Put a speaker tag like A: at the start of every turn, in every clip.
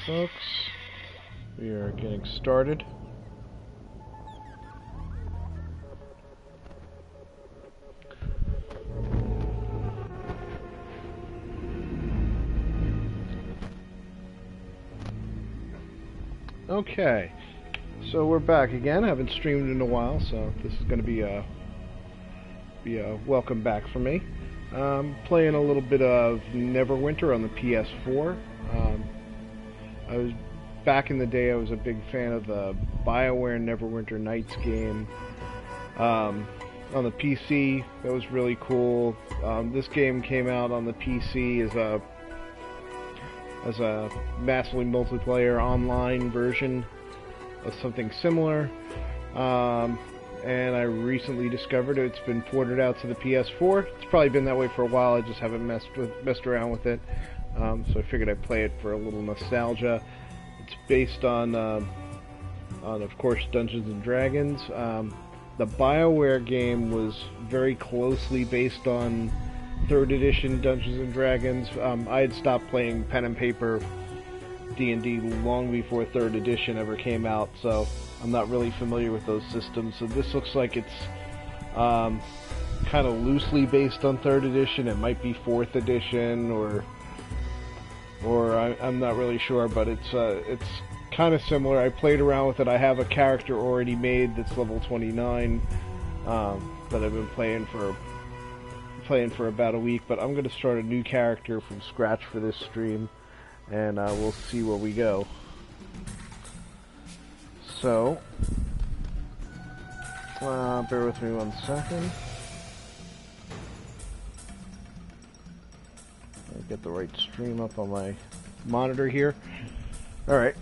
A: folks. We are getting started. Okay, so we're back again. I haven't streamed in a while, so this is going to be a welcome back for me. Playing a little bit of Neverwinter on the PS4. I was back in the day. I was a big fan of the BioWare Neverwinter Nights game on the PC. That was really cool. This game came out on the PC as a massively multiplayer online version of something similar. And I recently discovered it's been ported out to the PS4. It's probably been that way for a while. I just haven't messed around with it. So I figured I'd play it for a little nostalgia. It's based on of course, Dungeons and Dragons. The BioWare game was very closely based on 3rd edition Dungeons and Dragons. I had stopped playing pen and paper D&D long before 3rd edition ever came out, so I'm not really familiar with those systems. So this looks like it's kind of loosely based on 3rd edition. It might be 4th edition, or I'm not really sure, but it's kind of similar. I played around with it. I have a character already made that's level 29 that I've been playing for about a week, but I'm going to start a new character from scratch for this stream, and we'll see where we go. So, bear with me 1 second. I'll get the right stream up on my monitor here. Alright.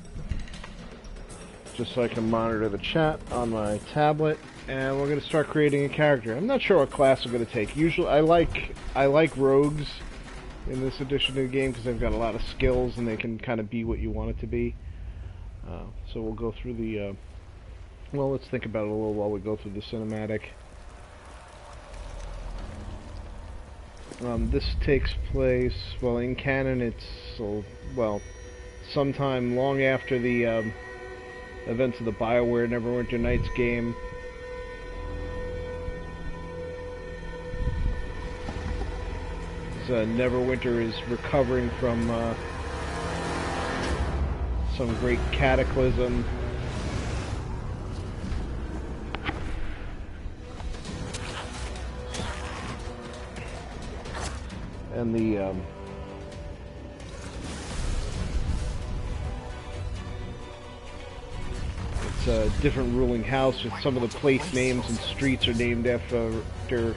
A: Just so I can monitor the chat on my tablet. And we're going to start creating a character. I'm not sure what class I'm going to take. Usually, I like rogues in this edition of the game because they've got a lot of skills and they can kind of be what you want it to be. So we'll go through the. Well, let's think about it a little while we go through the cinematic. This takes place, well, in canon. It's sometime long after the events of the BioWare Neverwinter Nights game. Neverwinter is recovering from some great cataclysm. And the it's a different ruling house, with some of the place names and streets are named after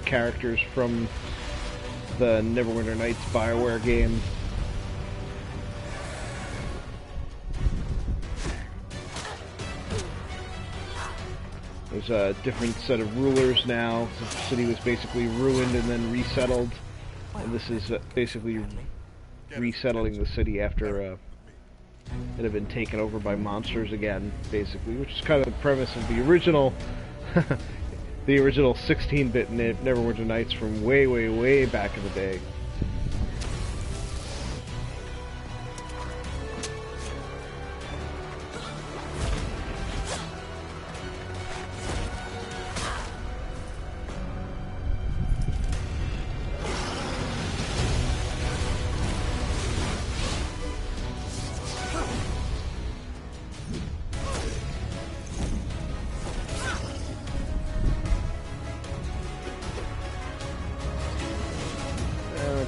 A: characters from the Neverwinter Nights BioWare game. There's a different set of rulers now. The city was basically ruined and then resettled, and this is basically resettling the city after it had been taken over by monsters again, basically, which is kind of the premise of the original the original 16-bit Neverwinter Nights from way, way, way back in the day.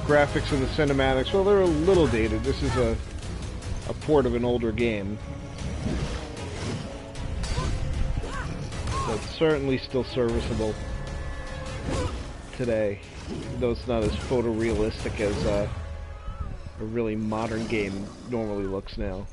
A: Graphics in the cinematics, well, they're a little dated. This is a port of an older game, but certainly still serviceable today, though it's not as photorealistic as a really modern game normally looks now.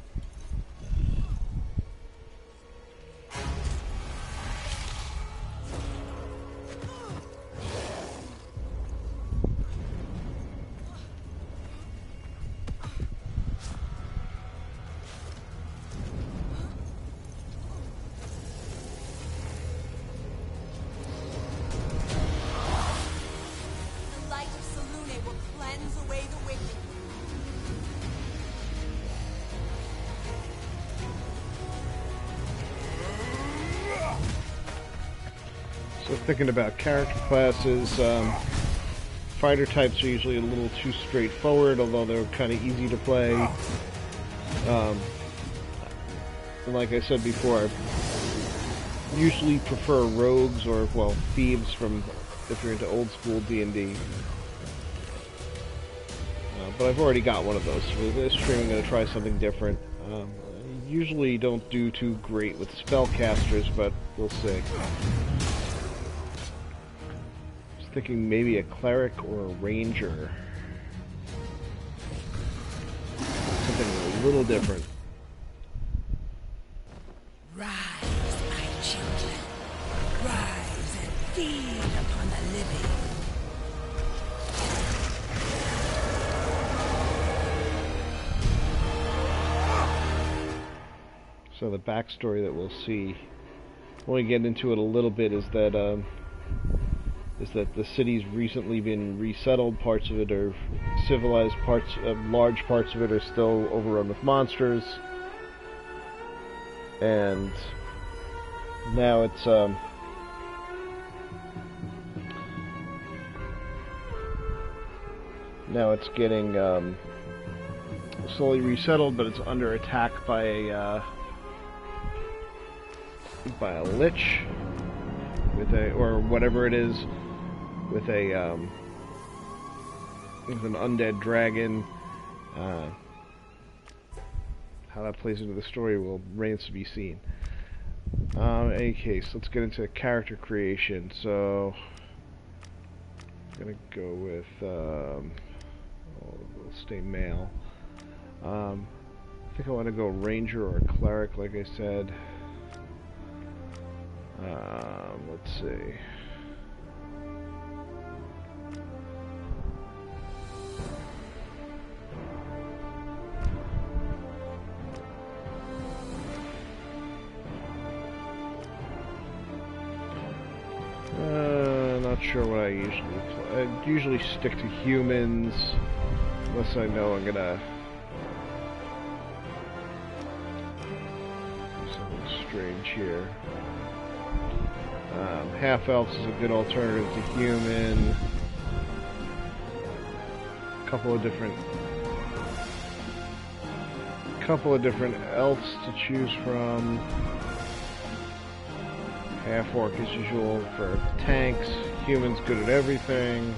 A: So thinking about character classes, fighter types are usually a little too straightforward, although they're kind of easy to play. And like I said before, I usually prefer rogues or, well, thieves from, if you're into old school D&D. But I've already got one of those. So with this stream, I'm going to try something different. I usually don't do too great with spellcasters, but we'll see. Just thinking maybe a cleric or a ranger. Something a little different.
B: Rise, my children. Rise and feed upon the living.
A: So the backstory that we'll see, when we get into it a little bit, is that the city's recently been resettled. Parts of it are civilized. Large parts of it are still overrun with monsters. And now it's getting slowly resettled, but it's under attack by a lich or whatever it is, with an undead dragon. How that plays into the story remains to be seen. In any case, let's get into character creation. So I'm gonna go with we'll stay male. I think I want to go ranger or cleric, like I said. Let's see. Not sure what I usually play. I usually stick to humans, unless I know I'm gonna do something strange here. Half-elves is a good alternative to human. Couple of different elves to choose from. Half-orc as usual for tanks. Humans good at everything.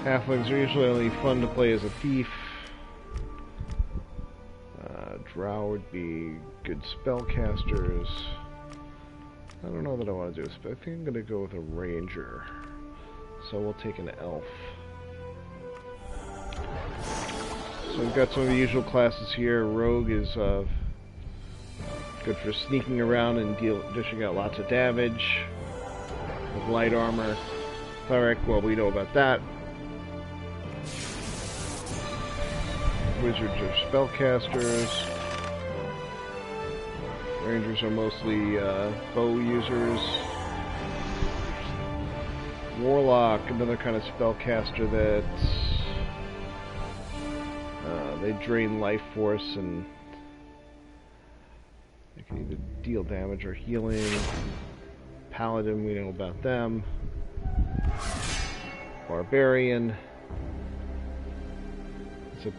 A: Halflings are usually only fun to play as a thief. Drow would be good spellcasters. I don't know that I want to do this, but I think I'm going to go with a ranger. So we'll take an elf. So we've got some of the usual classes here. Rogue is good for sneaking around and dishing out lots of damage with light armor. Cleric, well, we know about that. Wizards are spellcasters. Rangers are mostly bow users. Warlock, another kind of spellcaster that they drain life force and they can either deal damage or healing. Paladin, we know about them. Barbarian. It's a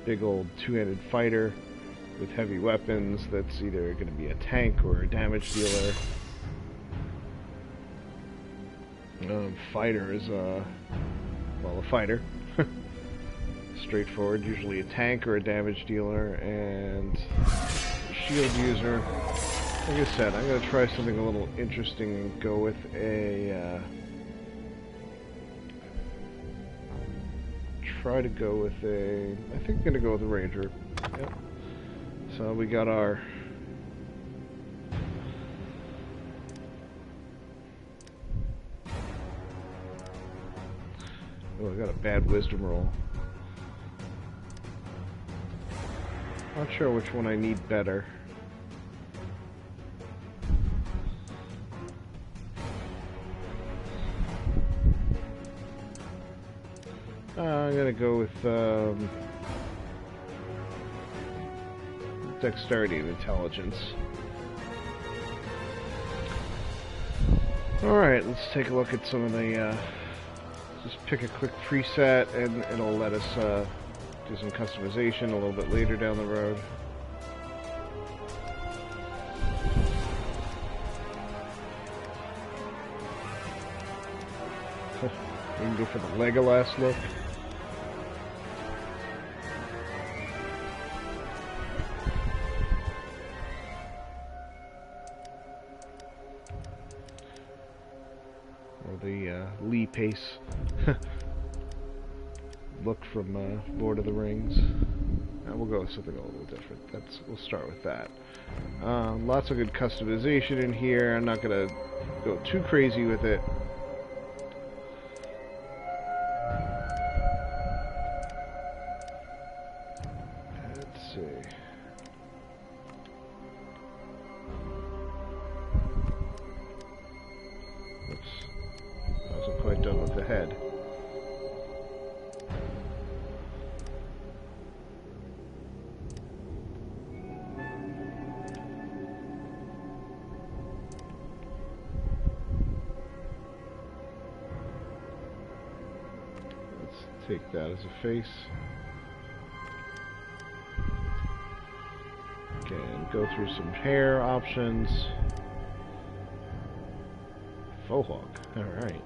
A: big old two-handed fighter with heavy weapons that's either going to be a tank or a damage dealer. Fighter is a fighter. Straightforward, usually a tank or a damage dealer, and a shield user. Like I said, I'm going to try something a little interesting and go with I think I'm going to go with a ranger. Yep. So we got our I got a bad wisdom roll. Not sure which one I need better. I'm gonna go with dexterity and intelligence. Alright, let's take a look at some of the, just pick a quick preset and it'll let us do some customization a little bit later down the road. We can go for the Legolas look. Or the Lee Pace look from Lord of the Rings. We'll go with something a little different. We'll start with that. Lots of good customization in here. I'm not gonna go too crazy with it. Let's see. Oops. I wasn't quite done with the head. Take that as a face. Again, go through some hair options. Faux hawk. Alright.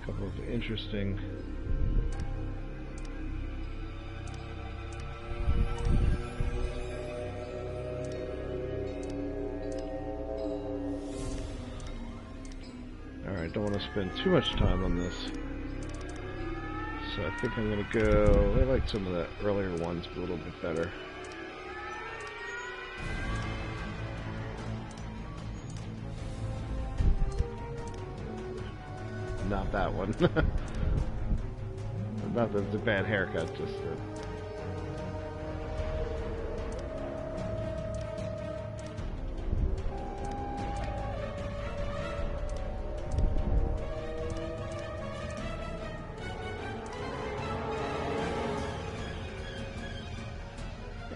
A: Couple of interesting Alright, don't want to spend too much time on this. So I think I'm going to go... I like some of the earlier ones, but a little bit better. Not that one. Not that it's a bad haircut, just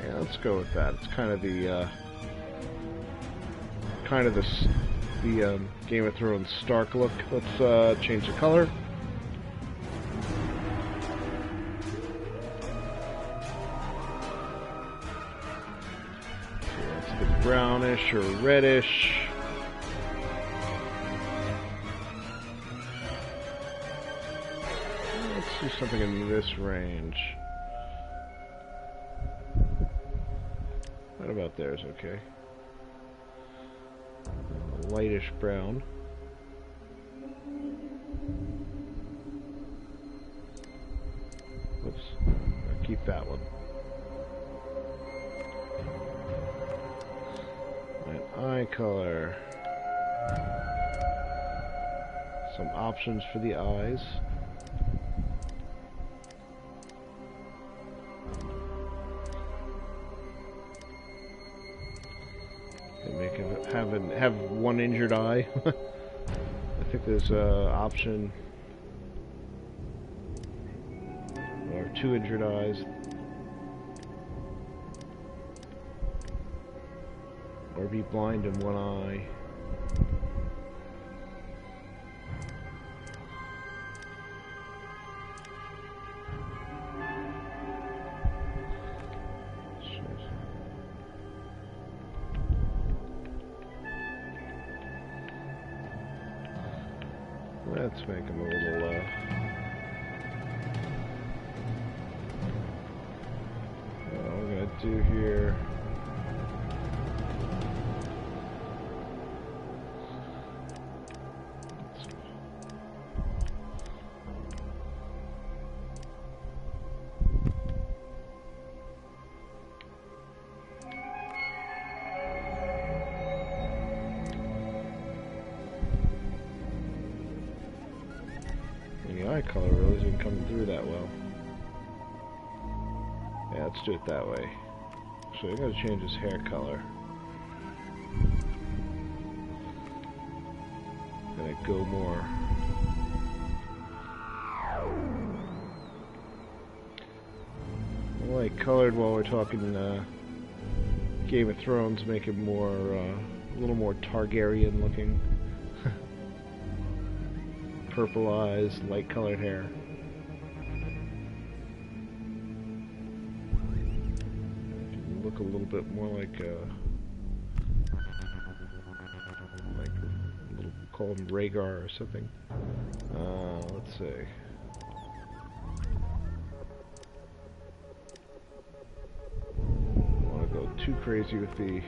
A: yeah, let's go with that. It's kind of the Game of Thrones Stark look. Let's change the color. So let's get brownish or reddish. Let's do something in this range. What about theirs? Okay. Lightish brown. Whoops. I'll keep that one. An eye color. Some options for the eyes. Have one injured eye. I think there's option or 2 injured eyes, or be blind in one eye. Let's make him a little, what I'm gonna do here. eye color really isn't coming through that well. Yeah, let's do it that way. So I'm going to change his hair color. Gonna go more. Like colored while we're talking Game of Thrones, make it more a little more Targaryen looking. Purple eyes, light colored hair. Look a little bit more like a little, call him Rhaegar or something. Let's see. Don't want to go too crazy with the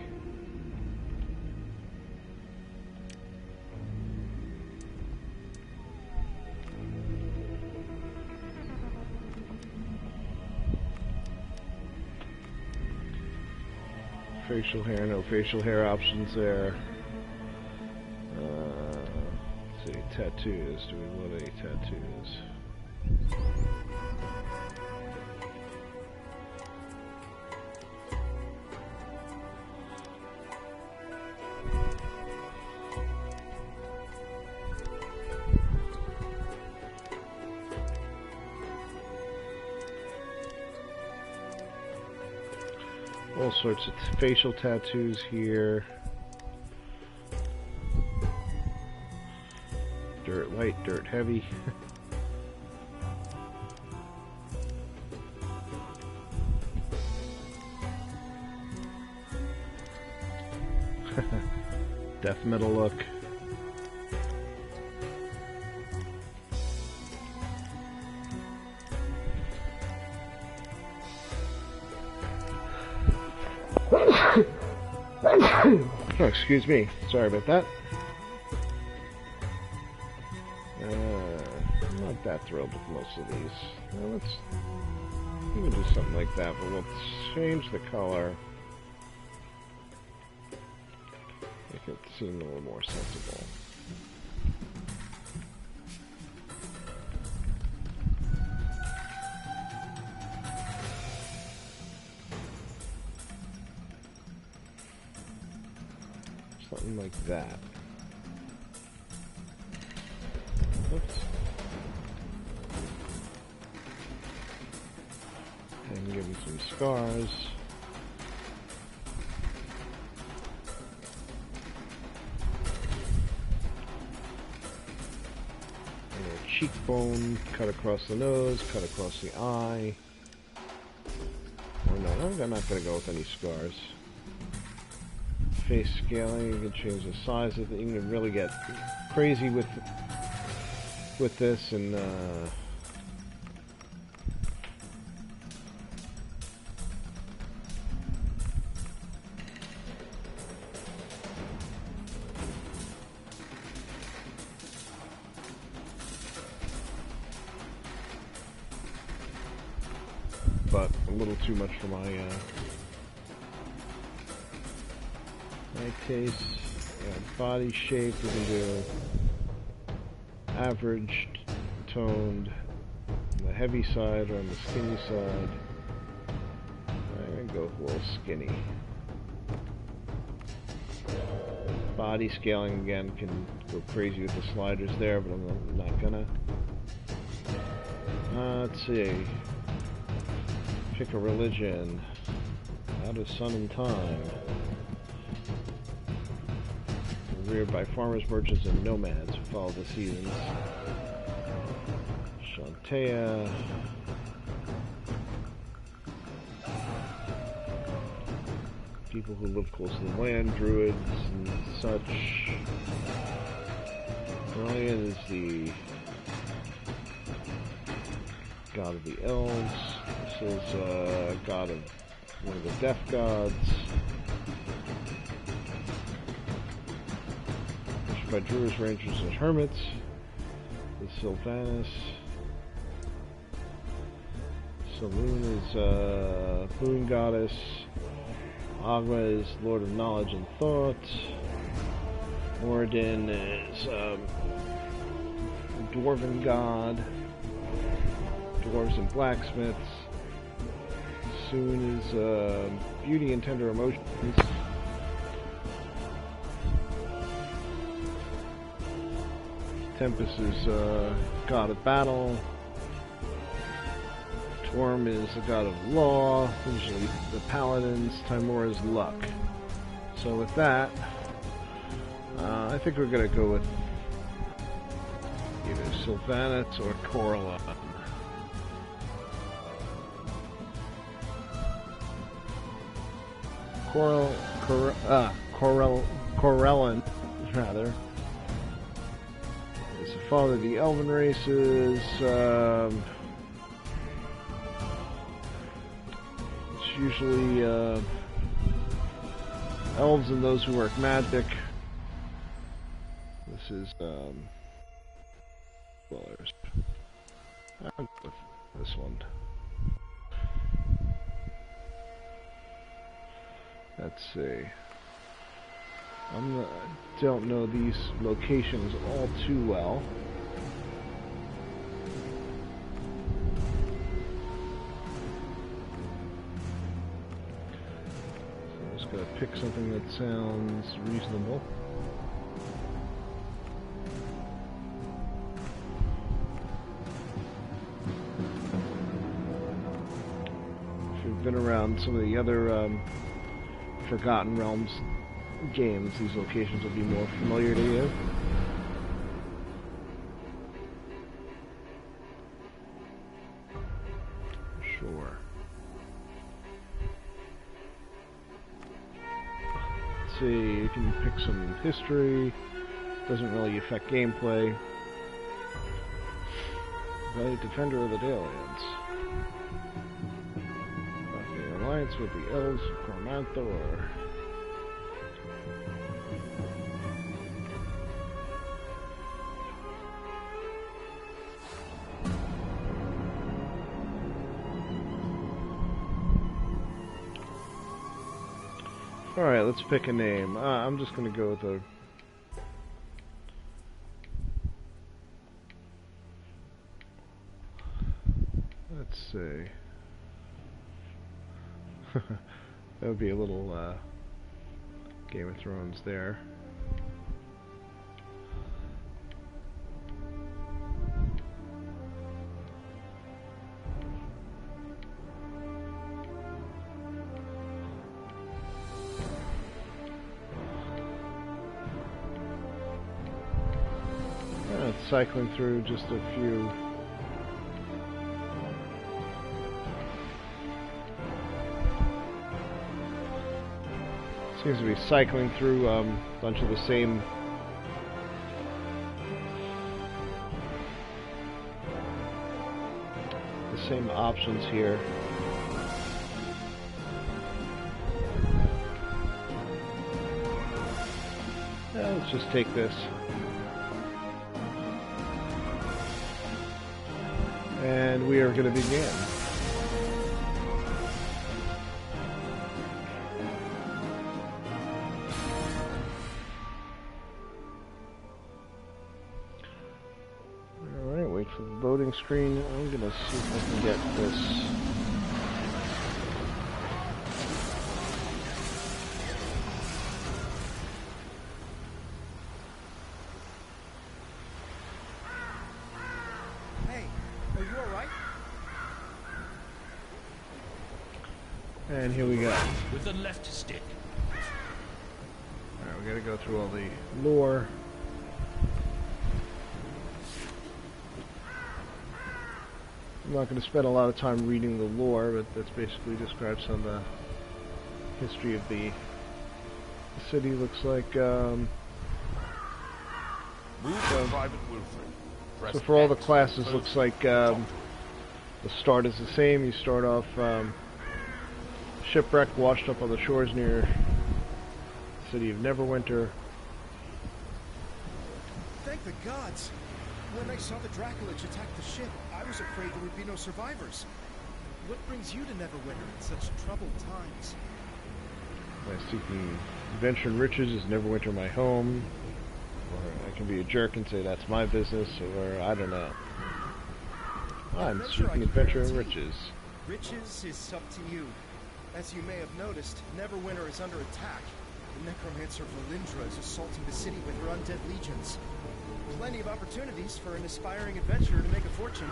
A: facial hair. No facial hair options there. Let's see, tattoos. Do we want any tattoos? All sorts of facial tattoos here. Dirt light, dirt heavy. Death metal look. Oh, excuse me. Sorry about that. I'm not that thrilled with most of these. Now let's even do something like that, but we'll change the color. Make it seem a little more sensible. Something like that. Oops. And give him some scars. A little cheekbone cut across the nose, cut across the eye. Oh no, I'm not going to go with any scars. Face scaling, you can change the size of it. You can really get crazy with this, and but a little too much for my taste. Body shape, we can do averaged, toned, on the heavy side or on the skinny side. I'm going to go with a little skinny. Body scaling again, can go crazy with the sliders there, but I'm not gonna. Let's see. Pick a religion. Out of sun and time. Reared by farmers, merchants, and nomads who follow the seasons. Shantea. People who live close to the land, druids and such. Ryan is the god of the elves. This is god of one of the death gods. By druids, rangers, and hermits. The Sylvanus. Saloon is moon goddess. Agma is lord of knowledge and thought. Moradin is dwarven god. dwarves and blacksmiths. Soon is beauty and tender emotions. Tempest is god of battle. Torm is the god of law. Usually the paladins. Timur is luck. So with that, I think we're gonna go with either Sylvanas or Corellon. Corellon, rather, is the father of the elven races. It's usually elves and those who work magic. This is dwellers. I'll go with this one. Let's see. Don't know these locations all too well. So I'm just gonna pick something that sounds reasonable. If you've been around some of the other Forgotten Realms games, these locations will be more familiar to you. Sure. Let's see, you can pick some history. Doesn't really affect gameplay. Valiant Defender of the Dalelands. The alliance with the elves of Cormanthor. Alright, let's pick a name. I'm just gonna go with a... Let's see. That would be a little Game of Thrones there. Cycling through just a few. Seems to be cycling through a bunch of the same options here. Let's just take this. And we are going to begin. Alright, wait for the loading screen. I'm going to see if I can get this. And here we go.
C: With the left stick.
A: Alright, we gotta go through all the lore. I'm not going to spend a lot of time reading the lore, but that's basically describes some of the history of the city. Looks like
C: Move to Private Wilfred.
A: so for all the classes, looks like the start is the same. You start off shipwrecked, washed up on the shores near the city of Neverwinter.
D: Thank the gods! When I saw the Draculage attack the ship, I was afraid there would be no survivors. What brings you to Neverwinter in such troubled times?
A: By seeking adventure and riches, is Neverwinter my home? Or I can be a jerk and say that's my business, or I don't know. I'm
D: Adventure,
A: seeking
D: I
A: adventure and
D: guarantee.
A: riches.
D: Riches is up to you. As you may have noticed, Neverwinter is under attack. The necromancer Valindra is assaulting the city with her undead legions. Plenty of opportunities for an aspiring adventurer to make a fortune.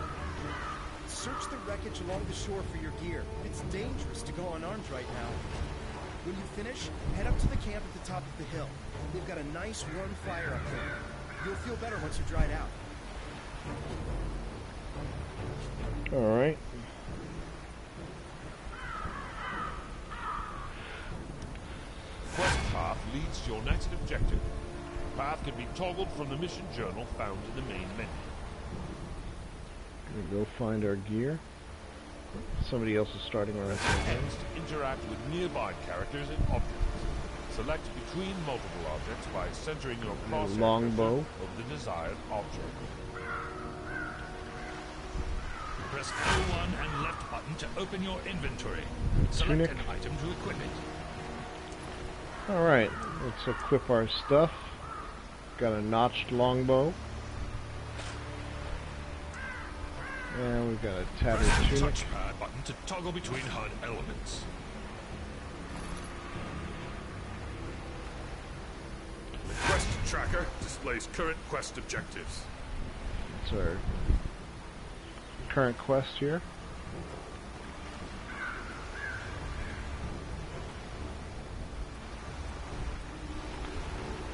D: Search the wreckage along the shore for your gear. It's dangerous to go unarmed right now. When you finish, head up to the camp at the top of the hill. They've got a nice warm fire up there. You'll feel better once you're dried out.
A: Alright.
C: Quest path leads to your next objective. The path can be toggled from the mission journal found in the main menu.
A: Gonna go find our gear. Somebody else is starting our SMG.
C: Next, interact with nearby characters and objects. Select between multiple objects by centering your crosshair
A: longbow.
C: of the desired object.
E: Press L1 and left button to open your inventory. Select
A: Tunic.
E: an item to equip it.
A: Alright, let's equip our stuff. Got a notched longbow. And we've got a tattered
E: Press the
A: tunic.
E: touchpad button to toggle between HUD elements.
C: The quest tracker displays current quest objectives.
A: It's our current quest here.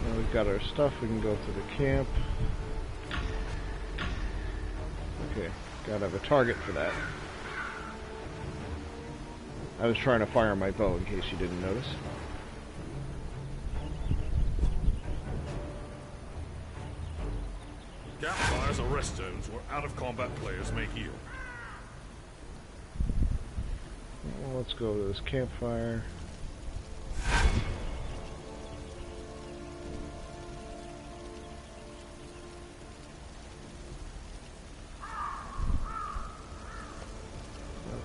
A: Now we've got our stuff, we can go to the camp. Okay, gotta have a target for that. I was trying to fire my bow in case you didn't notice.
C: Campfires or rest zones where out-of-combat players may heal.
A: Well, let's go to this campfire.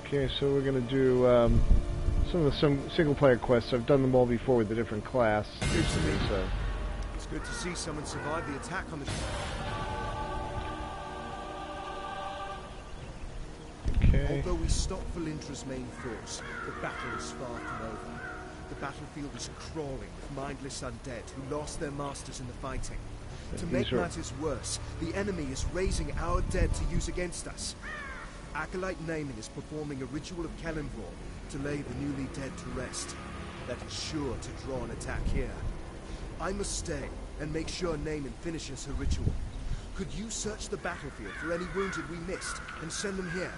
A: Okay, so we're going to do some of the single-player quests. I've done them all before with a different class recently, so...
D: It's good to see someone survive the attack on the...
A: Okay.
D: Although we stopped Valindra's main force, the battle is far from over. The battlefield is crawling with mindless undead who lost their masters in the fighting. To make matters worse, the enemy is raising our dead to use against us. Acolyte Naaman is performing a ritual of Kellenvor to lay the newly dead to rest. That is sure to draw an attack here. I must stay and make sure Naaman finishes her ritual. Could you search the battlefield for any wounded we missed and send them here?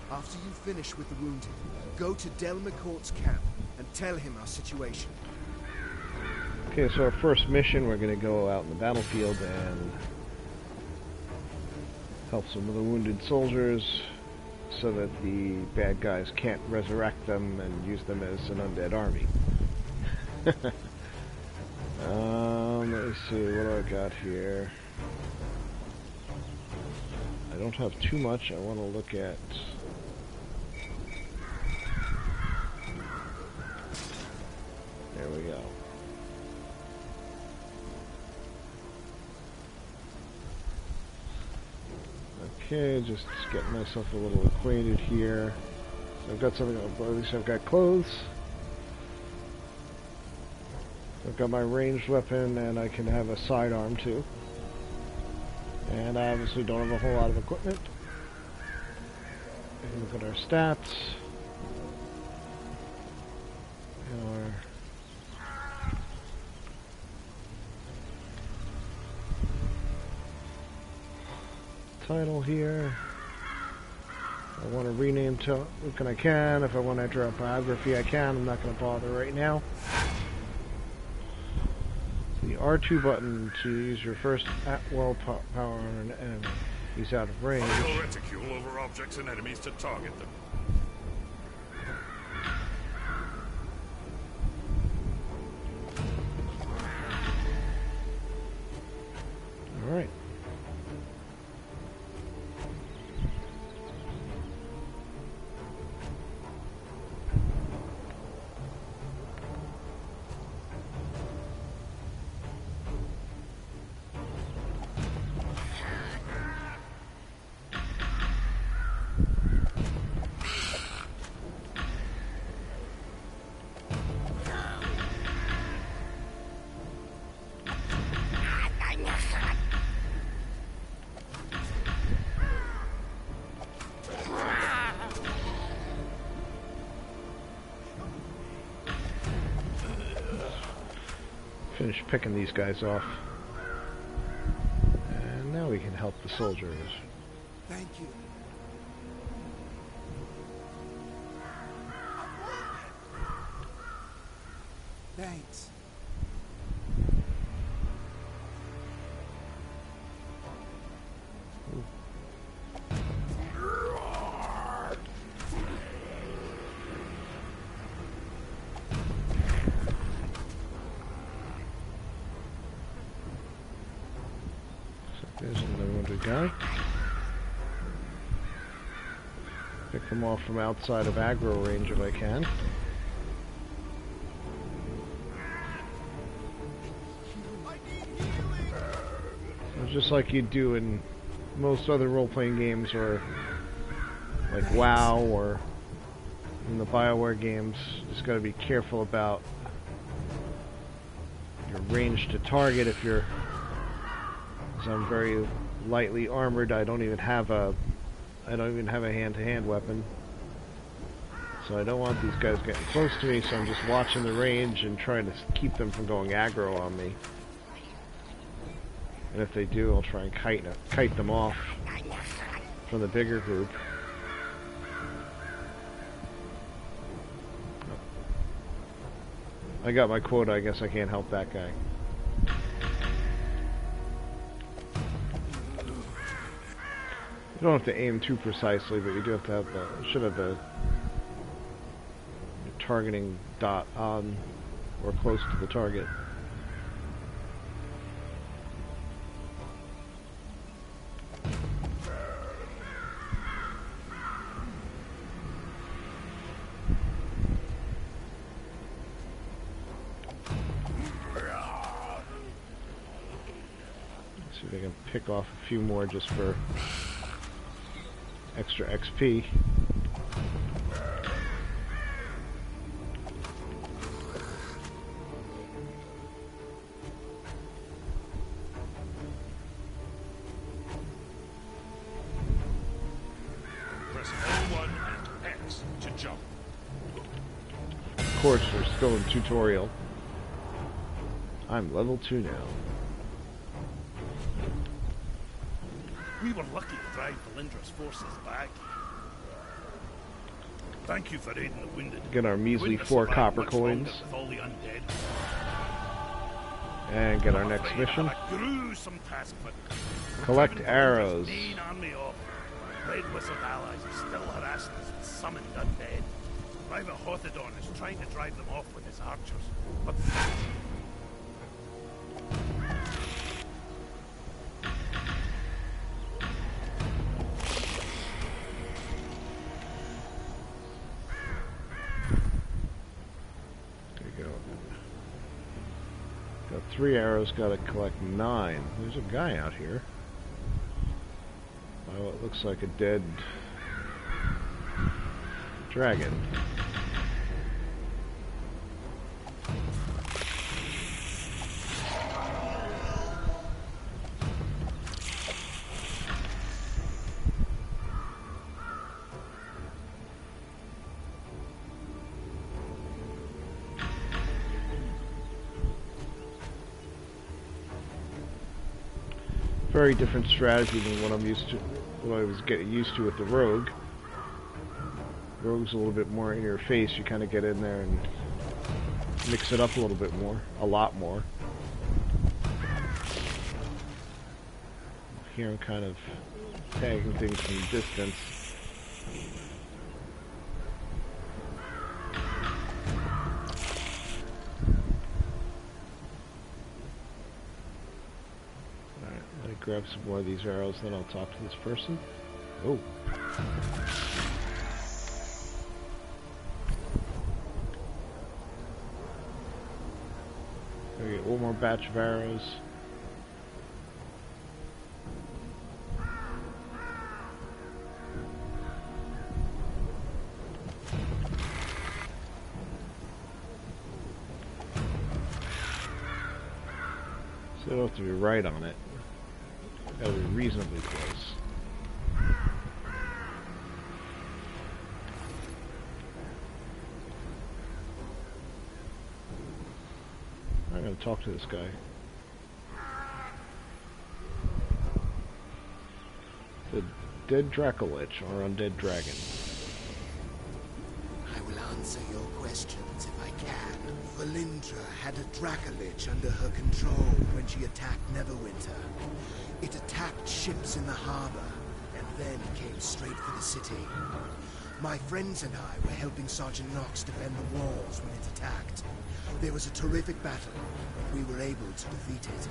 D: After you finish with the wounded, go to Del McCourt's camp and tell him our situation.
A: Okay, so our first mission, we're going to go out in the battlefield and help some of the wounded soldiers so that the bad guys can't resurrect them and use them as an undead army. Let me see, what do I got here? I don't have too much. I want to look at... There we go. Okay, just getting myself a little acquainted here. So I've got something, at least I've got clothes. I've got my ranged weapon, and I can have a sidearm too. And I obviously don't have a whole lot of equipment. And look at our stats. And our title here. I want to rename to look, and I can. If I want to enter a biography, I can. I'm not going to bother right now. The R2 button to use your first at-will power on an enemy. He's out of range.
C: Fire your reticule over objects and enemies to target them.
A: Alright. finish picking these guys off. And now we can help the soldiers.
D: Thank you. Thanks.
A: There's another wounded guy. Pick them off from outside of aggro range if I can. So just like you do in most other role-playing games, or like WoW, or in the BioWare games, just gotta be careful about your range to target. If you're, because I'm very lightly armored, I don't even have a hand-to-hand weapon, so I don't want these guys getting close to me. So I'm just watching the range and trying to keep them from going aggro on me. And if they do, I'll try and kite them off from the bigger group. I got my quota. I guess I can't help that guy. You don't have to aim too precisely, but you do have to have should have the targeting dot on or close to the target. Let's see if I can pick off a few more just for extra XP.
E: Press L1 and X to jump.
A: Of course, we're still in tutorial. I'm level 2 now.
F: We were lucky to drive Valindra's forces back. Thank you for aiding the wounded.
A: Get our measly 4 copper coins.
F: With all the undead.
A: And get our next mission.
F: A gruesome task, but
A: Collect arrows.
F: main army of red whistled allies are still harassing us with summoned undead. Private Hothodon is trying to drive them off with his archers, but
A: there you go. Got 3 arrows, gotta collect 9. There's a guy out here. Well, it looks like a dead dragon. Very different strategy than what I'm used to, what I was getting used to with the rogue. Rogue's a little bit more in your face. You kind of get in there and mix it up a little bit more, a lot more. Here I'm kind of tagging things from a distance. Grab some more of these arrows, then I'll talk to this person. Oh. We get one more batch of arrows. So I don't have to be right on it. Gotta be reasonably close. Alright, gotta talk to this guy. The dead Dracolich, or undead dragon.
D: I will answer your questions if I can. Valindra had a Dracolich under her control when she attacked Neverwinter. It attacked ships in the harbor, and then came straight for the city. My friends and I were helping Sergeant Knox defend the walls when it attacked. There was a terrific battle, but we were able to defeat it.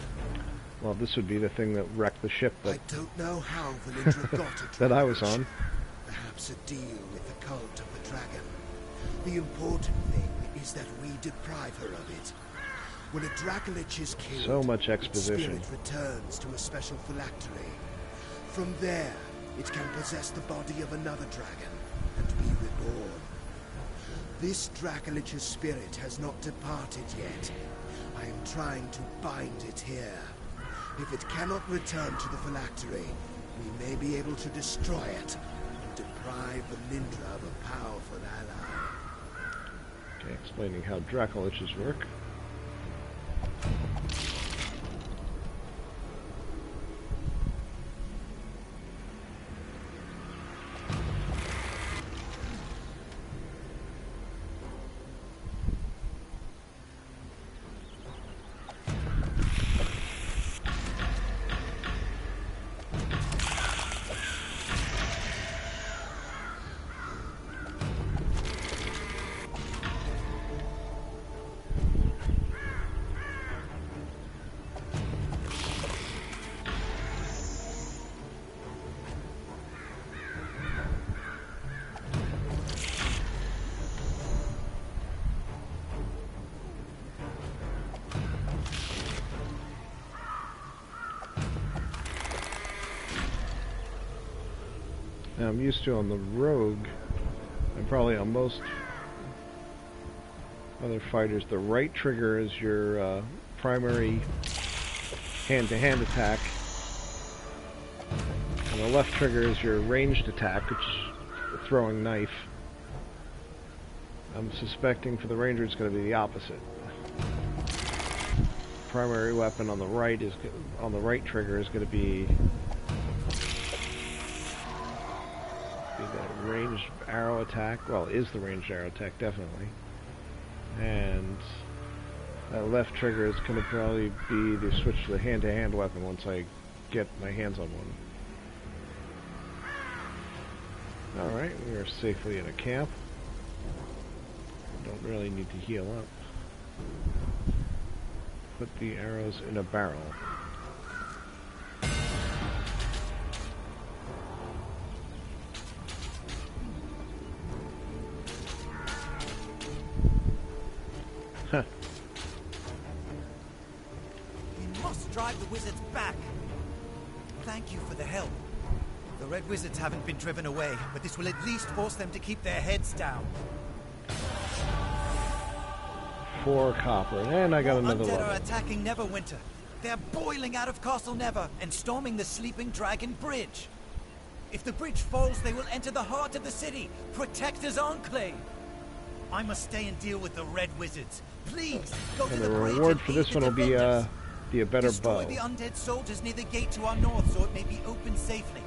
A: Well, this would be the thing that wrecked the ship that
D: I don't know how Valindra got it.
A: that I was on.
D: Perhaps a deal with the cult of the dragon. The important thing is that we deprive her of it. When a Dracolich is killed,
A: So much
D: its
A: exposition.
D: spirit returns to a special phylactery. From there, it can possess the body of another dragon and be reborn. This Dracolich's spirit has not departed yet. I am trying to bind it here. If it cannot return to the phylactery, we may be able to destroy it and deprive Valindra of a powerful ally.
A: Okay, explaining how Dracoliches work. Now I'm used to on the Rogue, and probably on most other fighters, the right trigger is your primary hand-to-hand attack, and the left trigger is your ranged attack, which is the throwing knife. I'm suspecting for the Ranger it's going to be the opposite. Primary weapon on the right trigger is going to be the ranged arrow attack. Well, is the ranged arrow attack, definitely. And that left trigger is going to probably be the switch to the hand-to-hand weapon once I get my hands on one. Alright, we are safely in a camp. Don't really need to heal up. Put the arrows in a barrel. Huh.
G: We must drive the wizards back. Thank you for the help. The Red Wizards haven't been driven away, but this will at least force them to keep their heads down.
A: 4 copper, and I got another
G: Undead
A: level.
G: are attacking Neverwinter. They're boiling out of Castle Never and storming the Sleeping Dragon Bridge. If the bridge falls, they will enter the heart of the city. Protector's Enclave. I must stay and deal with the Red Wizards. Please, go to
A: And
G: the
A: the
G: bridge
A: reward
G: and
A: for
G: aid
A: this
G: the
A: one will be
G: defenders.
A: a better
G: Destroy
A: bow.
G: the undead soldiers near the gate to our north so it may be opened safely.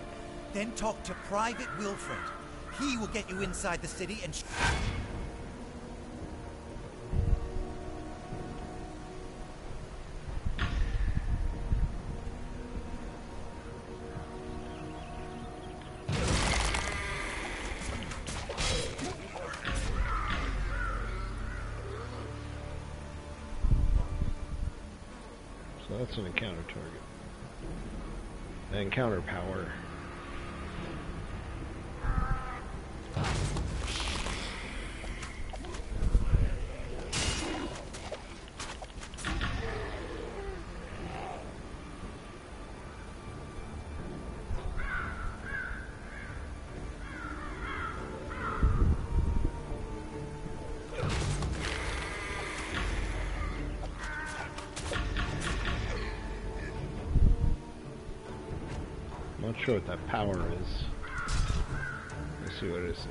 G: Then talk to Private Wilfred. He will get you inside the city and...
A: So that's an encounter target. Encounter power. Not sure what that power is. Let's see what it is.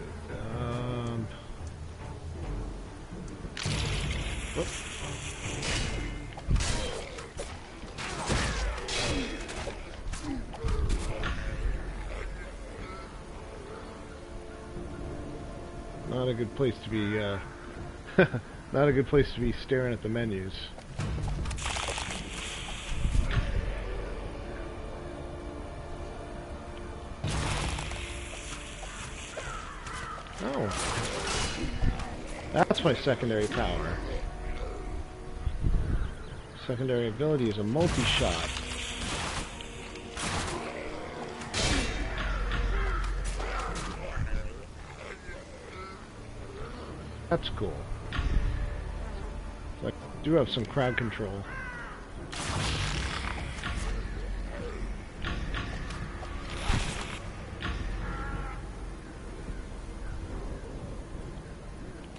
A: Whoop. Not a good place to be, not a good place to be staring at the menus. Oh. That's my secondary power. Secondary ability is a multi-shot. That's cool. So I do have some crowd control.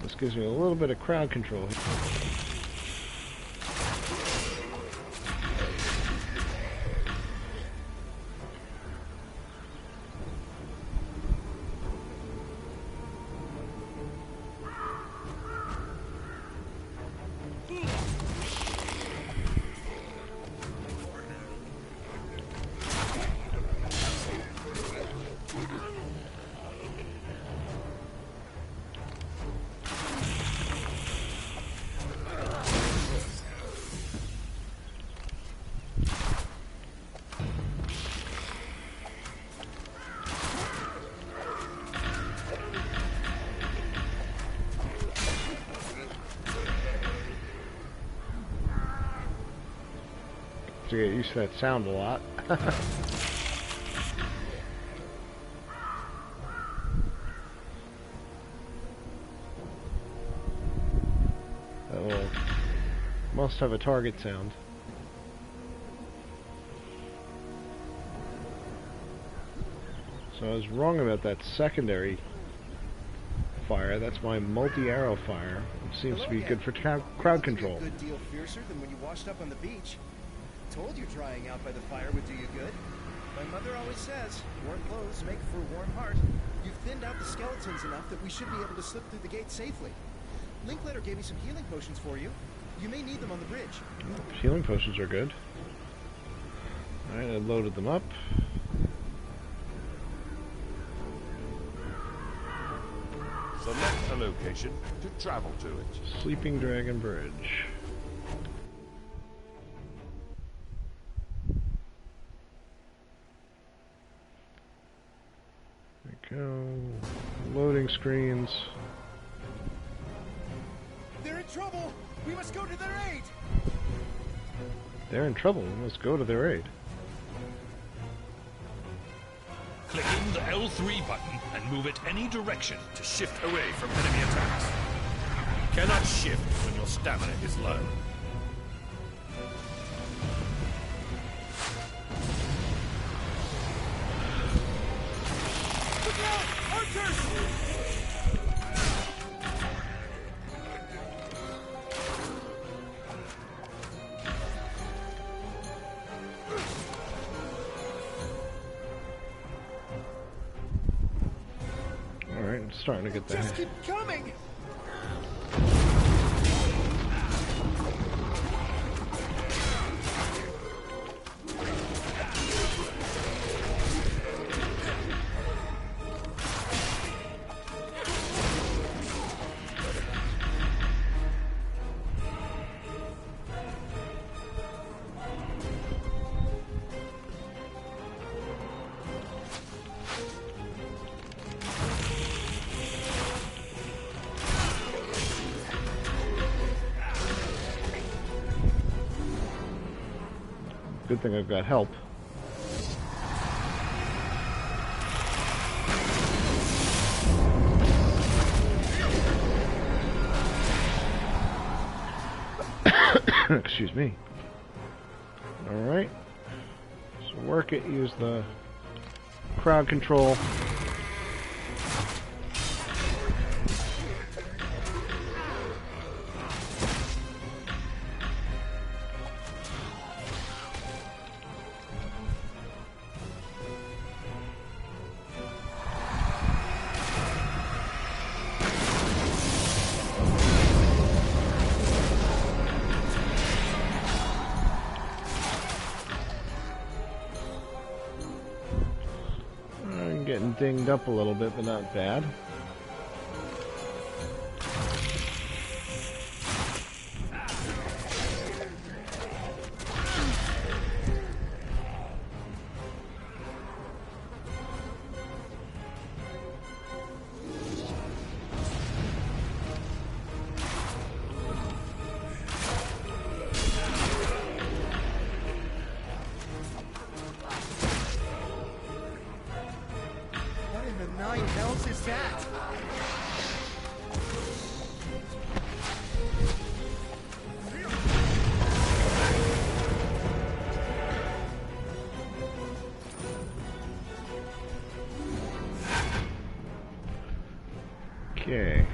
A: This gives me a little bit of crowd control. To get used to that sound a lot. Oh, must have a target sound. So I was wrong about that secondary fire. That's my multi-arrow fire. It seems to be good for crowd control.
D: A good deal fiercer than when you washed up on the beach. Told you drying out by the fire would do you good. My mother always says, warm clothes make for a warm heart. You've thinned out the skeletons enough that we should be able to slip through the gate safely. Linklater gave me some healing potions for you. You may need them on the bridge.
A: Healing potions are good. Alright, I loaded them up.
C: Select a location to travel to it.
A: Sleeping Dragon Bridge. Go. Loading screens.
D: They're in trouble! We must go to their aid!
A: They're in trouble. We must go to their aid.
E: Clicking the L3 button and move it any direction to shift away from enemy attacks. You cannot shift when your stamina is low.
A: Alright, I'm starting to get the
D: Just keep coming!
A: Good thing I've got help. Excuse me. Alright. So work it, use the crowd control. I'm getting dinged up a little bit, but not bad.
D: place is that?
A: Okay.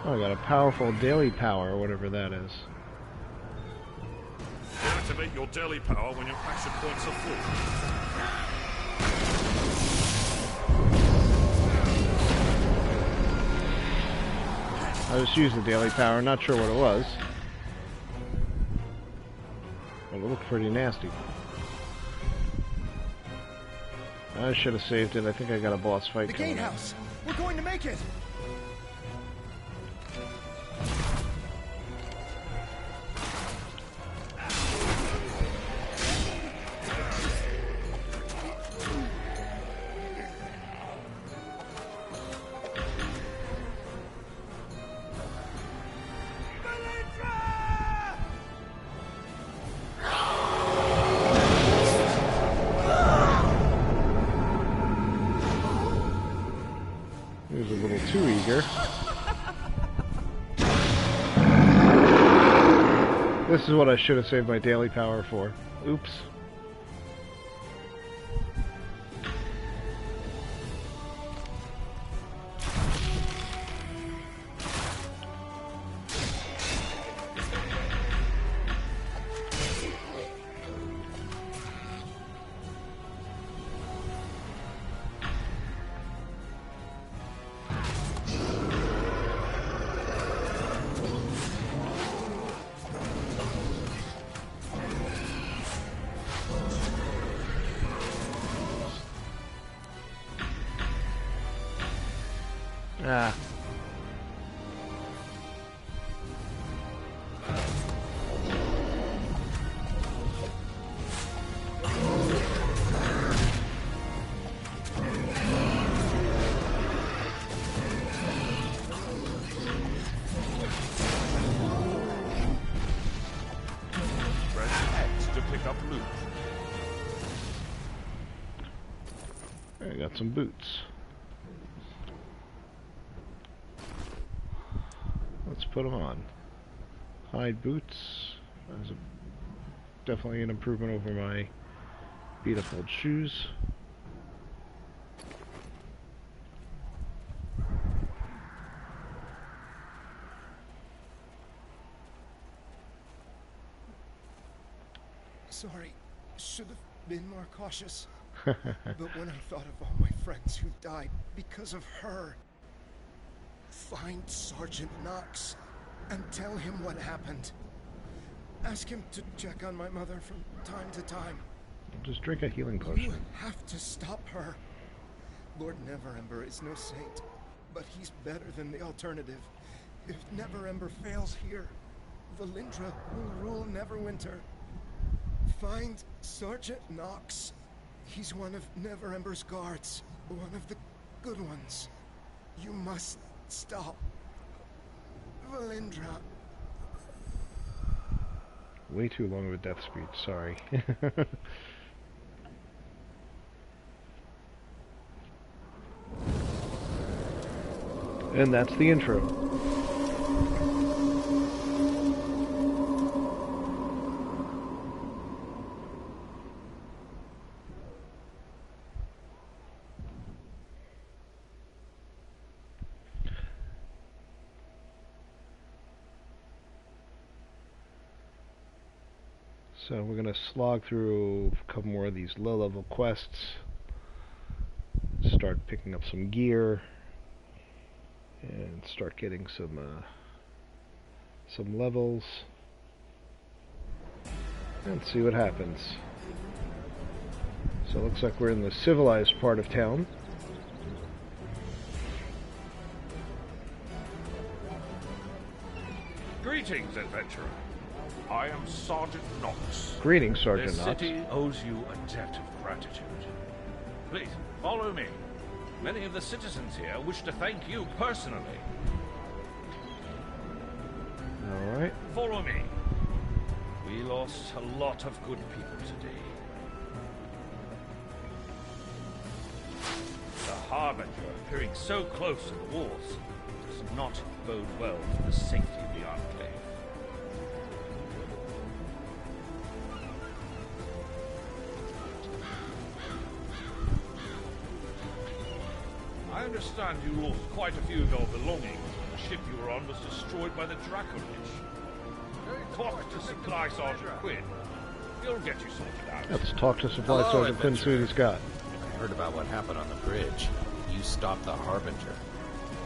A: Oh, I got a powerful daily power, or whatever that is.
C: You activate your daily power when your action points are full.
A: I just used the daily power, not sure what it was. But it looked pretty nasty. I should have saved it. I think I got a boss fight
D: The
A: coming up.
D: gatehouse! We're going to make it!
A: He was a little too eager. This is what I should have saved my daily power for. Oops. Ah.
C: Press X to pick up loot.
A: I got some boots. Let's put them on. Hide boots. That's definitely an improvement over my beat up old shoes.
D: Sorry, should have been more cautious. But when I thought of all my friends who died because of her, find Sergeant Knox and tell him what happened. Ask him to check on my mother from time to time.
A: Just drink a healing
D: You
A: potion.
D: have to stop her. Lord Neverember is no saint, but he's better than the alternative. If Neverember fails here, Valindra will rule Neverwinter. Find Sergeant Knox. He's one of Neverember's guards, one of the good ones. You must stop Valindra.
A: Way too long of a death speech, sorry. And that's the intro. So we're going to slog through a couple more of these low-level quests, start picking up some gear, and start getting some levels, and see what happens. So it looks like we're in the civilized part of town.
C: Greetings, adventurer. I am Sergeant Knox.
A: Greetings, Sergeant
C: This
A: Knox.
C: city owes you a debt of gratitude. Please, follow me. Many of the citizens here wish to thank you personally.
A: Alright.
C: Follow me. We lost a lot of good people today. The
E: Harbinger appearing so close to the walls does not bode well for the safety of the Enclave. I understand you lost quite a few of your belongings. The ship you were on was destroyed by the Dracolich. Talk to Supply Sergeant Quinn. He'll get you sorted out.
A: Let's talk to Supply Sergeant Quinn, see what he's got.
H: I heard about what happened on the bridge. You stopped the Harbinger.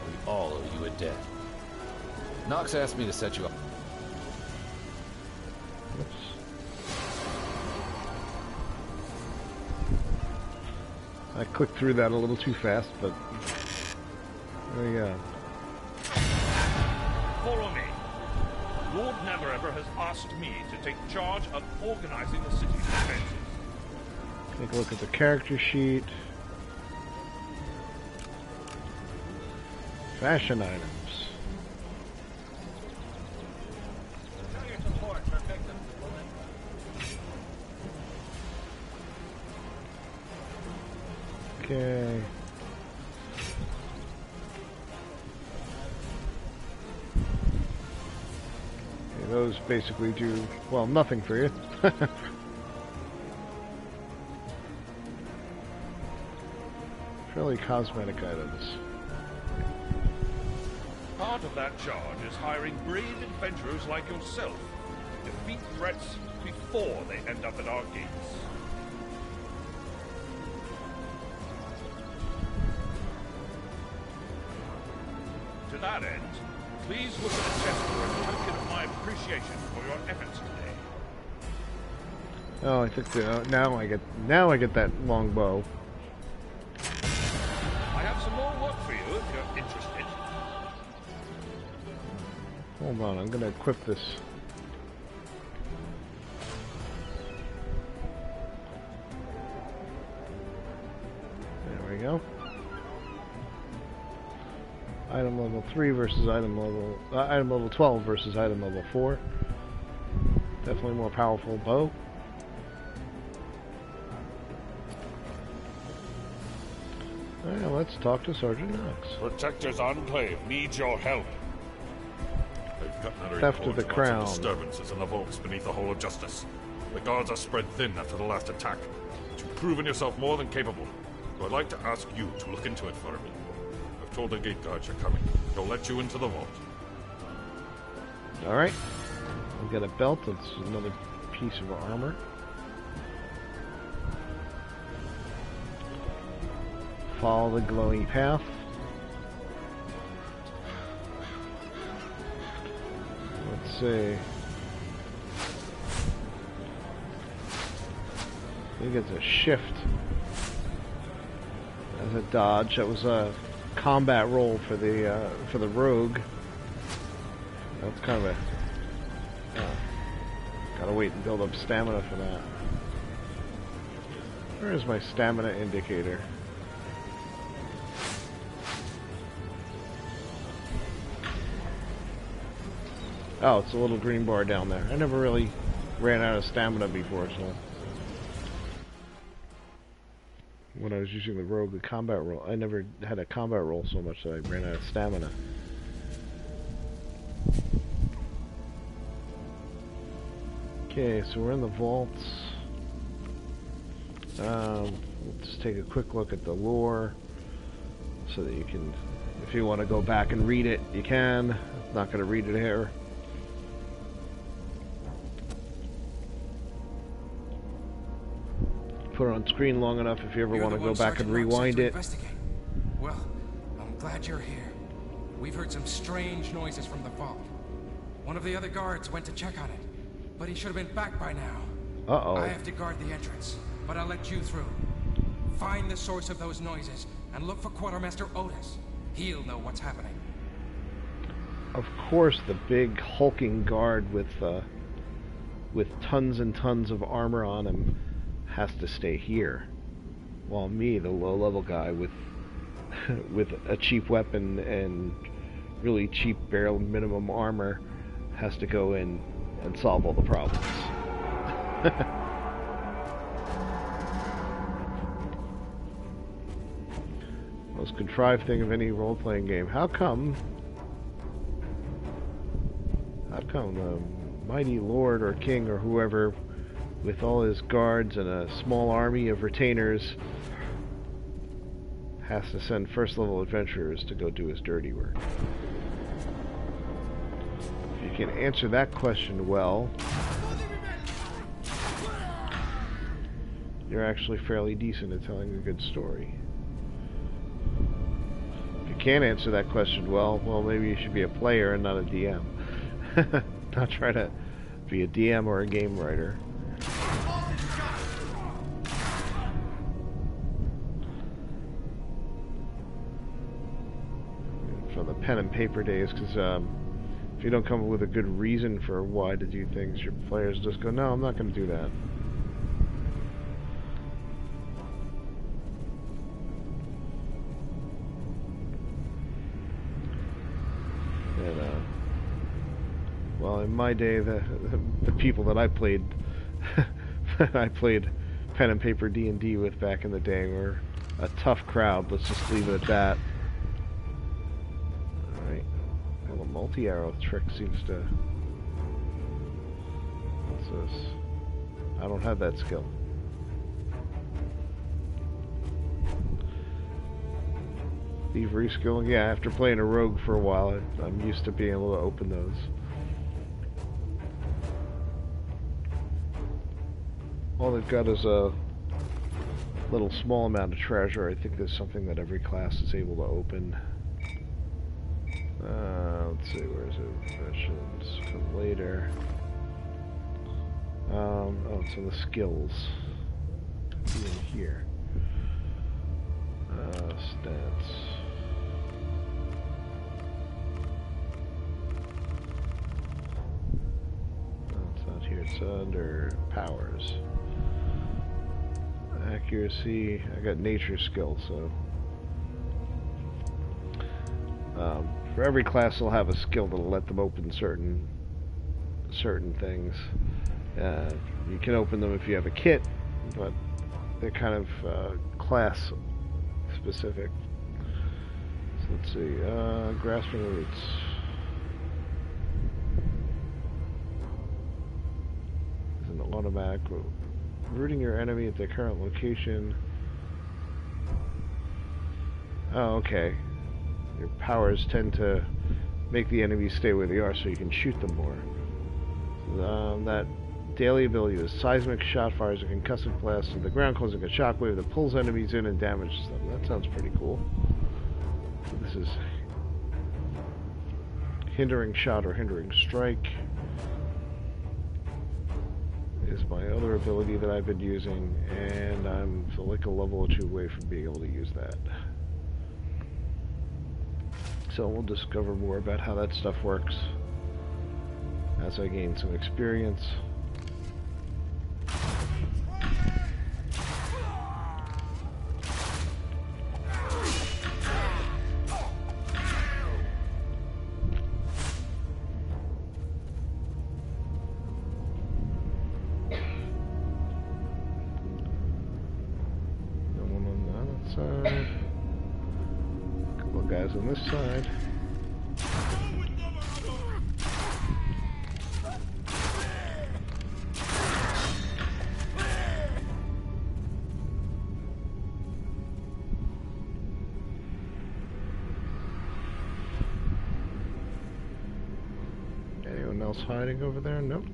H: We all owe you a debt. Nox asked me to set you up.
A: Oops. I clicked through that a little too fast, but there you go.
E: Follow me. Lord Neverever has asked me to take charge of organizing the city's defenses.
A: Take a look at the character sheet. Fashion items. Okay. Those basically do, well, nothing for you. Fairly cosmetic items.
E: Part of that charge is hiring brave adventurers like yourself to defeat threats before they end up at our gates. To that end, please look at the chest for a token of my appreciation for your efforts today.
A: Oh, I think now I get that long bow.
E: I have some more work for you if you're interested.
A: Hold on, I'm gonna equip this. There we go. Item level 3 versus item level 12 versus item level 4. Definitely more powerful bow. Alright, let's talk to Sergeant Knox.
C: Protectors Enclave needs your help.
E: They've gotten a
A: Theft of
E: report
A: the
E: about
A: crown.
E: some disturbances in the vaults beneath the Hall of Justice. The guards are spread thin after the last attack. You've proven yourself more than capable. So I'd like to ask you to look into it for me. I've told the gate guards you're coming. They'll let you into the vault.
A: Alright. We'll get a belt. That's another piece of armor. Follow the glowing path. Let's see. I think it's a shift as a dodge. That was a combat roll for the rogue. That's kind of a gotta wait and build up stamina for that. Where is my stamina indicator? Oh, it's a little green bar down there. I never really ran out of stamina before, so when I was using the rogue, the combat roll, I never had a combat roll so much that I ran out of stamina. Okay, so we're in the vaults. Let's take a quick look at the lore so that you can, if you want to go back and read it, you can. I'm not going to read it here. Put it on screen long enough if you ever want to go back and rewind it.
I: Well, I'm glad you're here. We've heard some strange noises from the vault. One of the other guards went to check on it, but he should have been back by now.
A: Uh-oh.
I: I have to guard the entrance, but I'll let you through. Find the source of those noises and look for Quartermaster Otis. He'll know what's happening.
A: Of course, the big hulking guard with tons and tons of armor on him has to stay here, while me, the low-level guy with with a cheap weapon and really cheap bare minimum armor, has to go in and solve all the problems. Most contrived thing of any role-playing game. How come the mighty lord or king or whoever, with all his guards and a small army of retainers, has to send first-level adventurers to go do his dirty work? If you can answer that question well, you're actually fairly decent at telling a good story. If you can't answer that question well, maybe you should be a player and not a DM. Not try to be a DM or a game writer. From the pen and paper days, because if you don't come up with a good reason for why to do things, your players just go, no, I'm not going to do that. And, well, in my day, the people that I played pen and paper D&D with back in the day were a tough crowd. Let's just leave it at that. Alright. Well, the multi-arrow trick seems to... What's this? I don't have that skill. Thievery skill? Yeah, after playing a rogue for a while, I'm used to being able to open those. All they've got is a little small amount of treasure. I think there's something that every class is able to open. Let's see, where is it? Professions come later. Oh, it's in the skills. In here. Stats. It's not here. It's under powers. Accuracy. I got nature skill, so for every class they'll have a skill that'll let them open certain things. You can open them if you have a kit, but they're kind of class specific. So let's see. Grasping roots. It's an automatic. Rooting your enemy at their current location. Oh, okay. Your powers tend to make the enemies stay where they are so you can shoot them more. That daily ability is seismic shot fires a concussive blast to the ground, causing a shockwave that pulls enemies in and damages them. That sounds pretty cool. So this is hindering shot or hindering strike. Is my other ability that I've been using, and I'm like a level or two away from being able to use that. So we'll discover more about how that stuff works as I gain some experience. On this side. Anyone else hiding over there? Nope.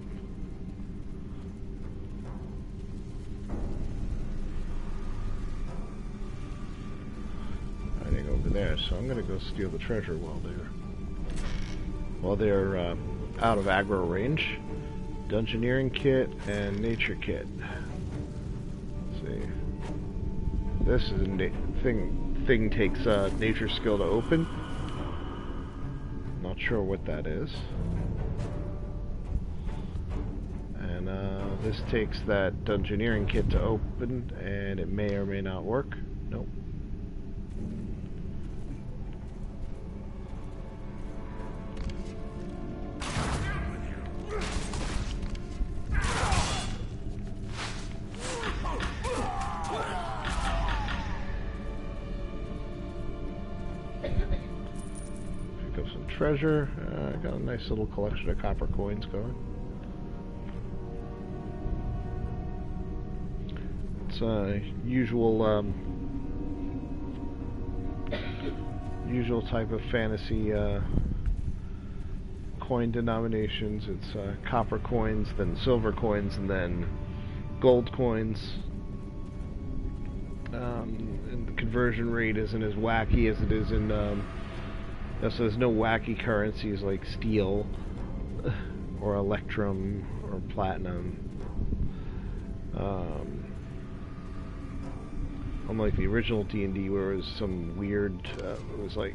A: Over there, so I'm gonna go steal the treasure while they're out of aggro range. Dungeoneering kit and nature kit. Let's see, this is a thing takes nature skill to open. Not sure what that is. And this takes that dungeoneering kit to open, and it may or may not work. Nope. treasure. I got a nice little collection of copper coins going. It's usual type of fantasy coin denominations. It's copper coins, then silver coins, and then gold coins. And the conversion rate isn't as wacky as it is in so there's no wacky currencies like steel or electrum or platinum. Unlike the original D&D where it was some weird, it was like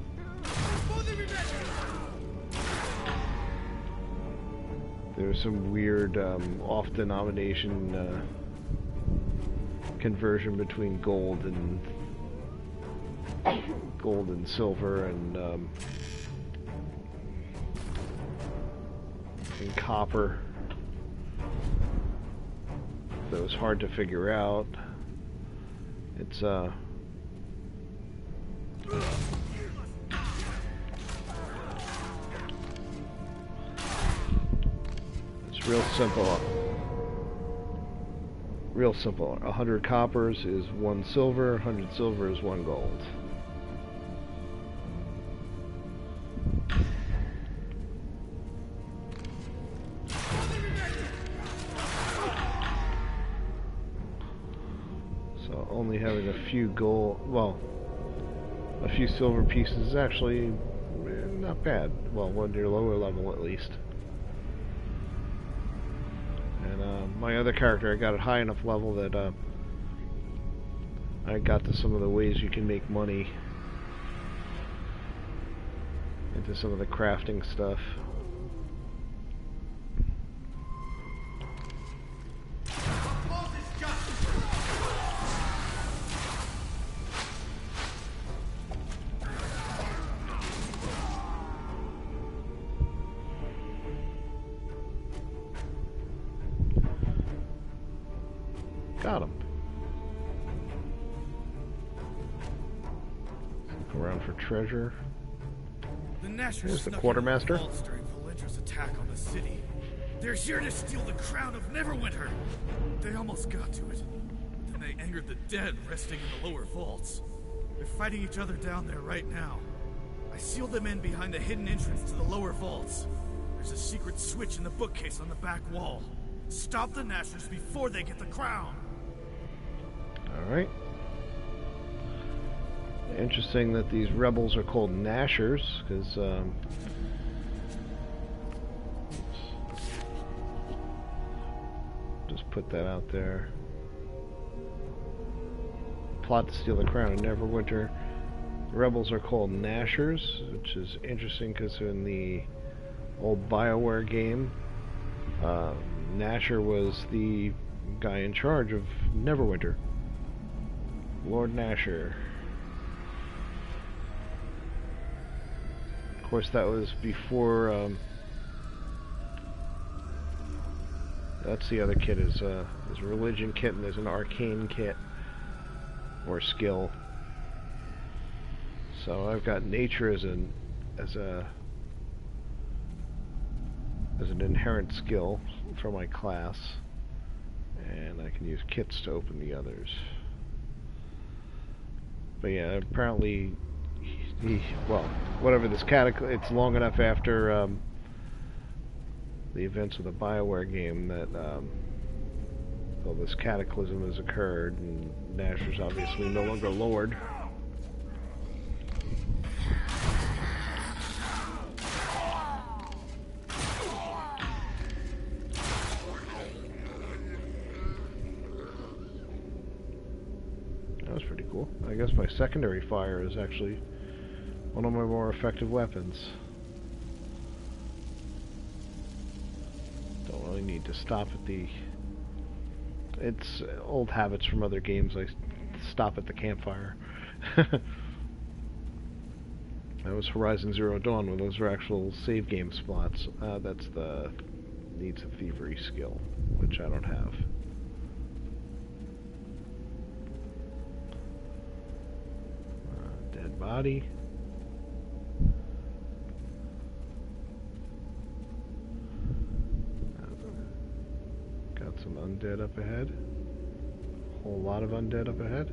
A: there was some weird off-denomination conversion between gold and silver and copper. That was hard to figure out. It's real simple. Real simple. 100 coppers is 1 silver, 100 silver is 1 gold. So only having a few gold, well, a few silver pieces is actually not bad. Well, when you're lower level at least. And my other character, I got it high enough level that I got to some of the ways you can make money into some of the crafting stuff. Got him. Look around for treasure.
F: The Nashers
A: Here's the
F: snuck
A: quartermaster.
F: into the vaults during Valendra's attack on the city. They're here to steal the crown of Neverwinter. They almost got to it. Then they angered the dead resting in the lower vaults. They're fighting each other down there right now. I sealed them in behind the hidden entrance to the lower vaults. There's a secret switch in the bookcase on the back wall. Stop the Nashers before they get the crown.
A: Alright. Interesting that these rebels are called Nashers, because just put that out there. Plot to steal the crown in Neverwinter. Rebels are called Nashers, which is interesting because in the old BioWare game, Nasher was the guy in charge of Neverwinter. Lord Nasher. Of course, that was before. That's the other kit. Is there's a religion kit and there's an arcane kit or skill. So I've got nature as an inherent skill for my class, and I can use kits to open the others. But yeah, apparently, well, whatever this it's long enough after the events of the BioWare game that well, this cataclysm has occurred, and Nasher's obviously no longer Lord. That was pretty cool. I guess my secondary fire is actually one of my more effective weapons. Don't really need to stop at the... It's old habits from other games. I stop at the campfire. That was Horizon Zero Dawn, where those were actual save game spots. That's the Needs of Thievery skill, which I don't have. Dead body. undead up ahead. Whole lot of undead up ahead.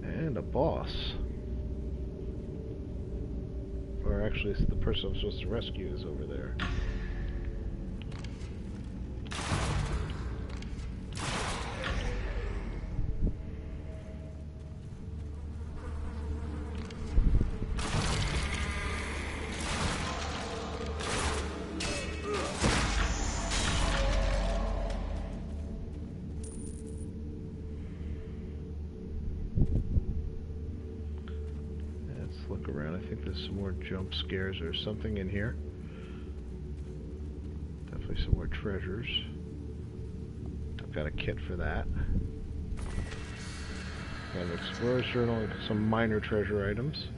A: And a boss. Or actually, it's the person I'm supposed to rescue is over there. Look around. I think there's some more jump scares or something in here. Definitely some more treasures. I've got a kit for that. Got an explorer's journal and some minor treasure items.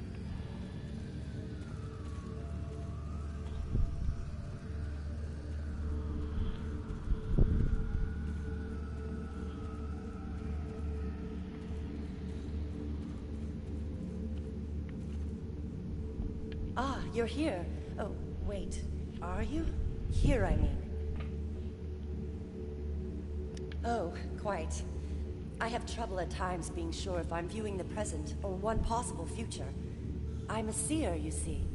J: Ah, you're here. Oh, wait. Are you? Here, I mean. Oh, quite. I have trouble at times being sure if I'm viewing the present or one possible future. I'm a seer, you see.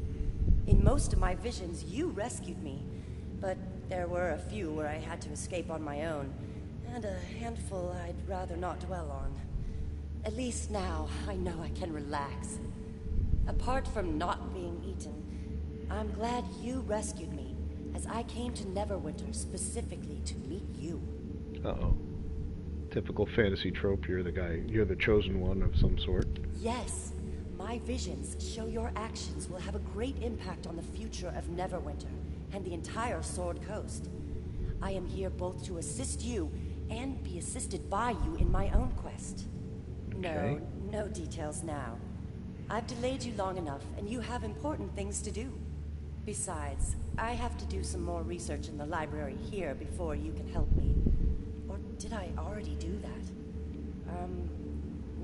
J: In most of my visions, you rescued me. But there were a few where I had to escape on my own. And a handful I'd rather not dwell on. At least now, I know I can relax. Apart from not being eaten, I'm glad you rescued me, as I came to Neverwinter specifically to meet you.
A: Uh-oh. Typical fantasy trope, you're the chosen one of some sort.
J: Yes, my visions show your actions will have a great impact on the future of Neverwinter and the entire Sword Coast. I am here both to assist you and be assisted by you in my own quest.
A: Okay.
J: No details now. I've delayed you long enough, and you have important things to do. Besides, I have to do some more research in the library here before you can help me. Or did I already do that?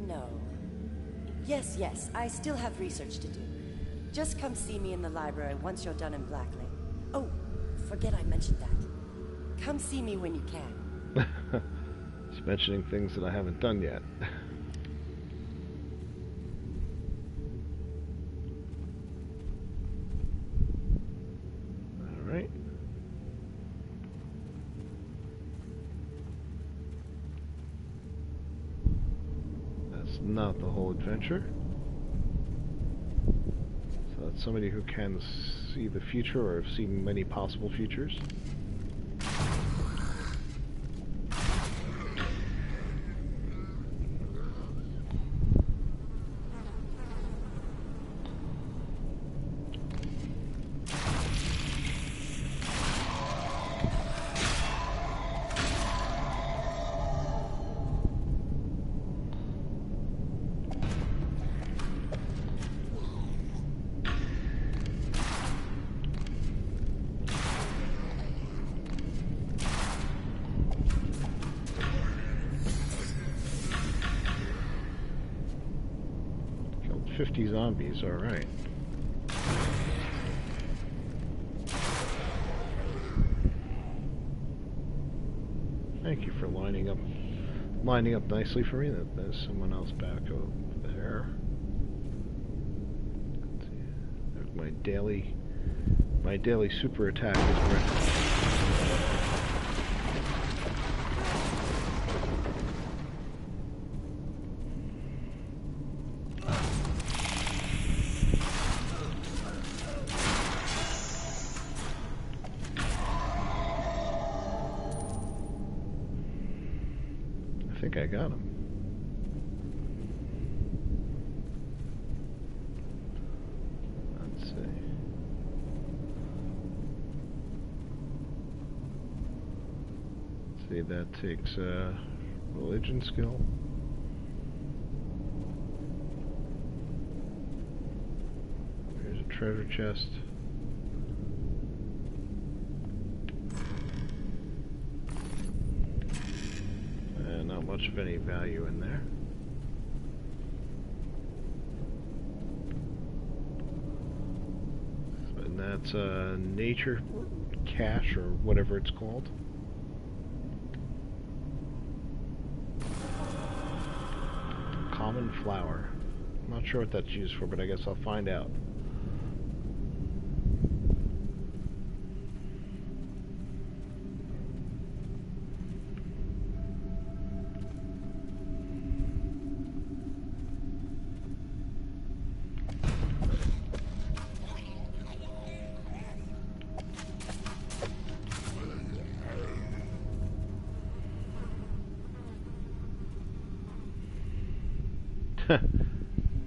J: No. Yes, I still have research to do. Just come see me in the library once you're done in Blackley. Oh, forget I mentioned that. Come see me when you can.
A: Just mentioning things that I haven't done yet. Alright. That's not the whole adventure. So that's somebody who can see the future or have seen many possible futures. Killed 50 zombies, alright. Thank you for lining up nicely for me. There's someone else back over there. Let's see. There's my daily super attack is ready. I think I got him. Let's see. Let's see, that takes a religion skill. Here's a treasure chest. Not much of any value in there. And that's nature cache or whatever it's called. Elven flower. I'm not sure what that's used for, but I guess I'll find out.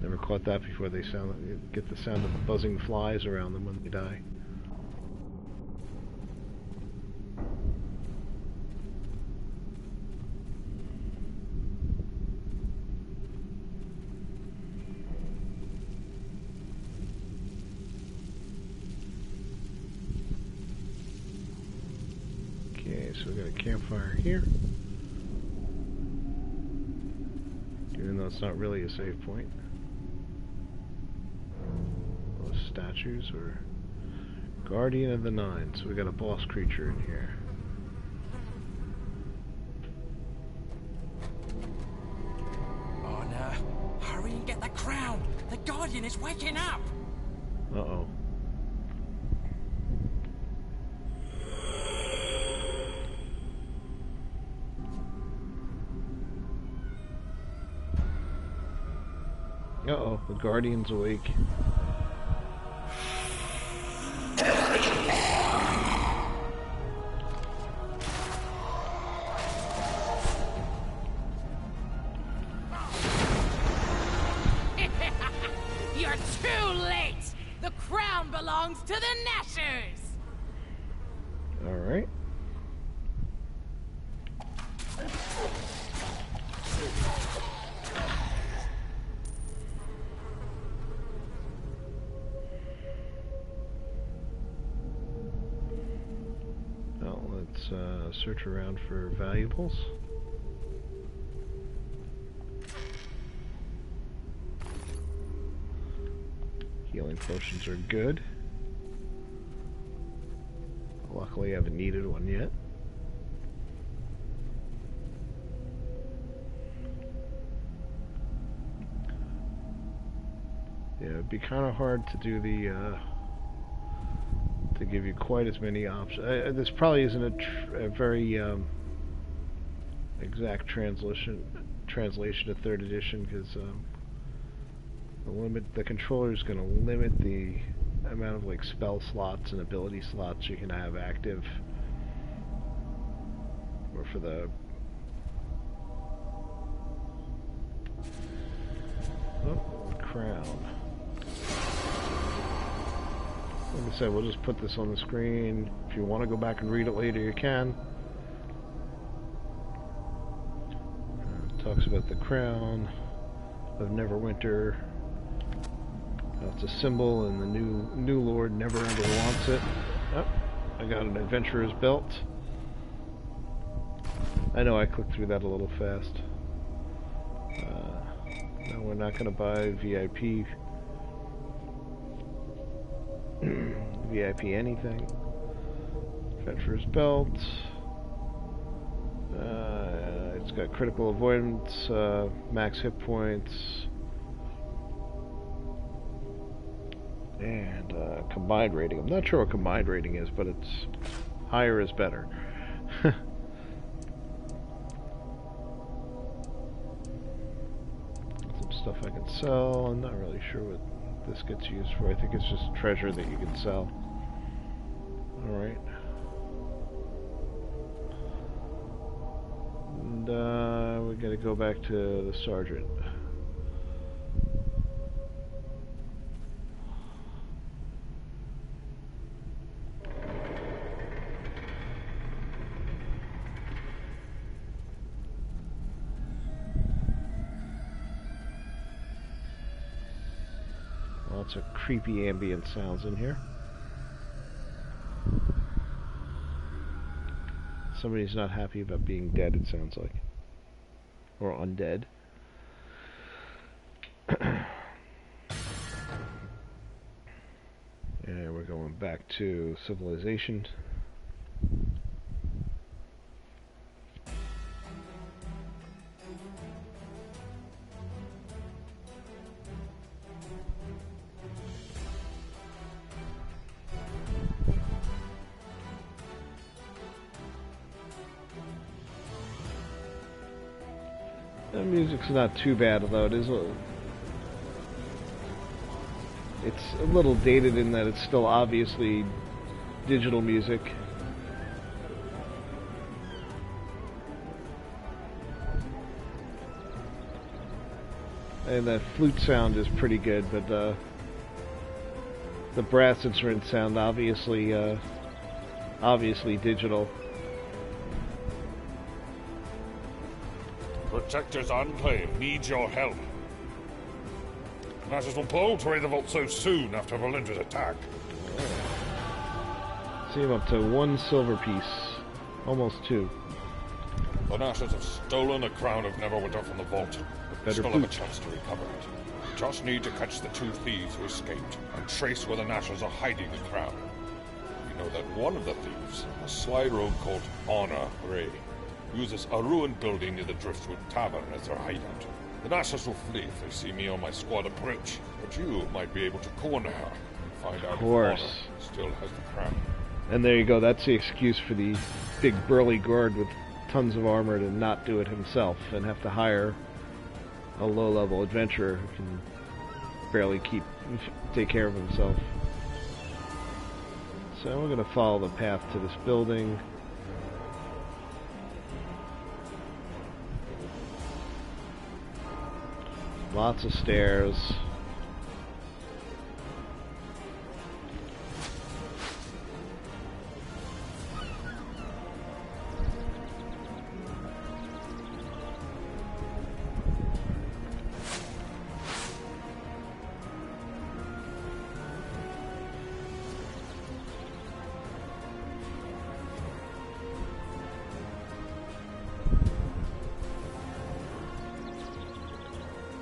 A: Never caught that before. They get the sound of the buzzing flies around them when they die. Okay, so we got a campfire here. Even though it's not really a save point. Those statues or Guardian of the Nine, so we got a boss creature in here.
I: Oh no. Hurry and get the crown! The Guardian is waking up!
A: Uh-oh. Uh-oh, the Guardian's awake.
B: You're too late! The crown belongs to the Nashers!
A: Alright. Well, let's search around for valuables. Healing potions are good. Luckily, I haven't needed one yet. Yeah, it'd be kind of hard to do the to give you quite as many options. This probably isn't a very exact translation of 3rd edition, because the controller is going to limit the amount of like spell slots and ability slots you can have active, or for the crown. Like I said, we'll just put this on the screen. If you want to go back and read it later, you can. It talks about the crown of Neverwinter. It's a symbol, and the new Lord Neverwinter wants it. Oh, I got an adventurer's belt. I know I clicked through that a little fast. No, we're not going to buy VIP. VIP anything. Adventurer's belt. It's got critical avoidance, max hit points, and combined rating. I'm not sure what combined rating is, but it's higher is better. Some stuff I can sell. I'm not really sure what this gets used for. I think it's just treasure that you can sell. Alright. And we gotta go back to the sergeant. Lots of creepy ambient sounds in here. Somebody's not happy about being dead, it sounds like. Or undead. And we're going back to civilization. The music's not too bad, although it's a little dated in that it's still obviously digital music. And the flute sound is pretty good, but the brass instrument sound obviously digital.
E: Protector's Enclave needs your help. Masters won't pull to raid the vault so soon after Valendra's attack.
A: See him up to 1 silver piece. Almost 2.
E: The Nashers have stolen a crown of Neverwinter from the vault. We still have a chance to recover it. Just need to catch the 2 thieves who escaped and trace where the Nashers are hiding the crown. We know that one of the thieves, a sly rogue called Honor Ray, uses a ruined building near the Driftwood Tavern as their hideout. The Nashers will flee if they see me or my squad approach, but you might be able to corner her and find out if Honor still has the crown.
A: And there you go, that's the excuse for the big burly guard with tons of armor to not do it himself and have to hire a low-level adventurer who can barely take care of himself. So we're going to follow the path to this building. Lots of stairs.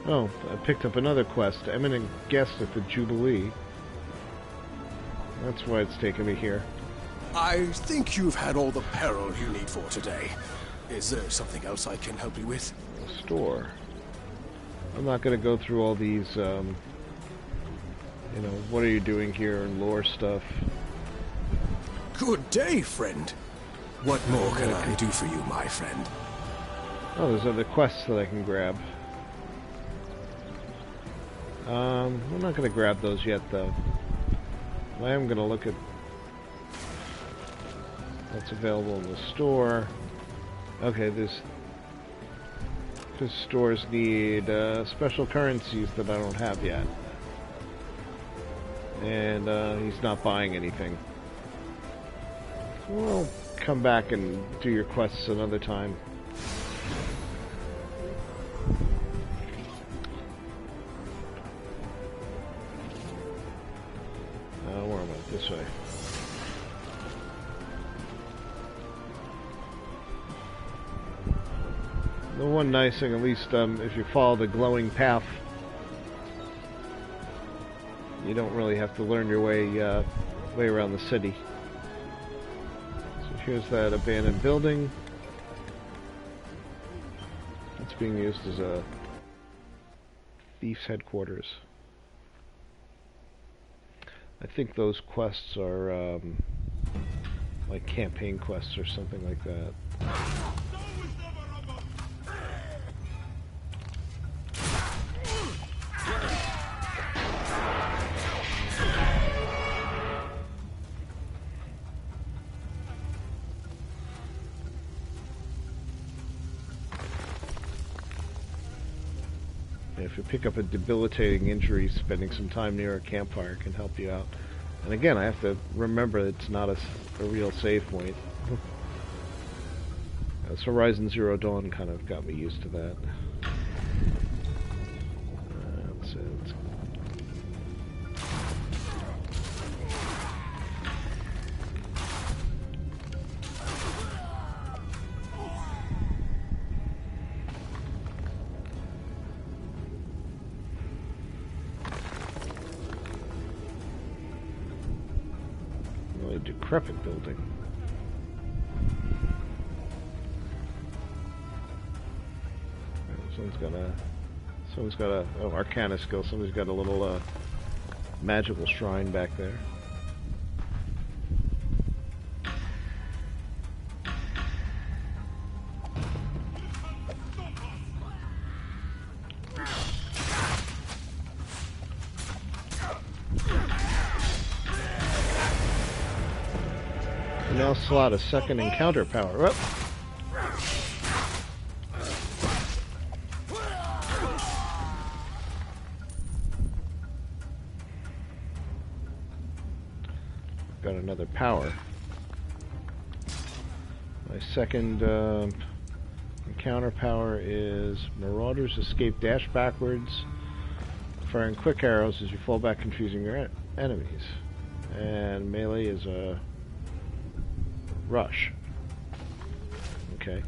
A: Oh, I picked up another quest. Eminent guest at the Jubilee. That's why it's taking me here.
K: I think you've had all the peril you need for today. Is there something else I can help you with?
A: A store. I'm not going to go through all these, what are you doing here and lore stuff.
K: Good day, friend. What more can I do for you, my friend?
A: Oh, there's other quests that I can grab. I'm not going to grab those yet, though. I am going to look at what's available in the store. Okay, these stores need special currencies that I don't have yet. And he's not buying anything. So we'll come back and do your quests another time. Where am I? This way. The one nice thing, at least, if you follow the glowing path, you don't really have to learn your way around the city. So here's that abandoned building. It's being used as a thief's headquarters. I think those quests are like campaign quests or something like that. If you pick up a debilitating injury, spending some time near a campfire can help you out. And again, I have to remember it's not a real save point. Horizon Zero Dawn kind of got me used to that. That's it. Decrepit building. Someone's got a Arcana skill. Somebody's got a little magical shrine back there. Now slot a second encounter power up. Got another power. My second encounter power is Marauders escape dash backwards, firing quick arrows as you fall back, confusing your enemies. And melee is a rush. Okay.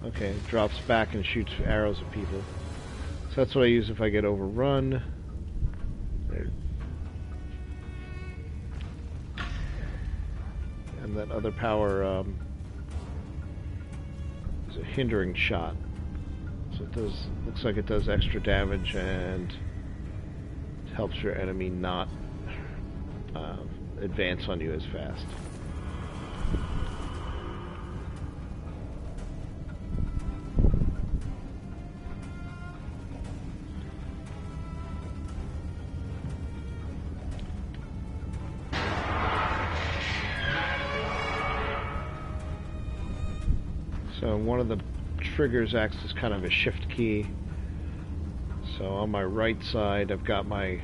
A: Okay, it drops back and shoots arrows at people. So that's what I use if I get overrun. And that other power is a hindering shot. So it does, looks like it does extra damage and helps your enemy not advance on you as fast. So one of the triggers acts as kind of a shift key. So on my right side I've got my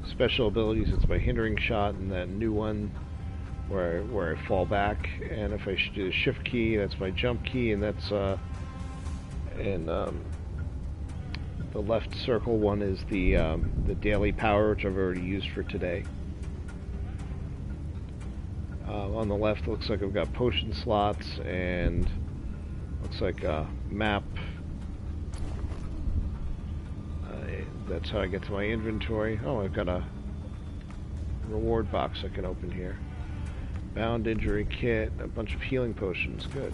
A: special abilities. It's my hindering shot and that new one where I fall back, and if I should do the shift key, that's my jump key, and that's the left circle one is the daily power, which I've already used for today. On the left, it looks like I've got potion slots, and looks like a map. That's how I get to my inventory. Oh, I've got a reward box I can open here. Bound injury kit, a bunch of healing potions. Good.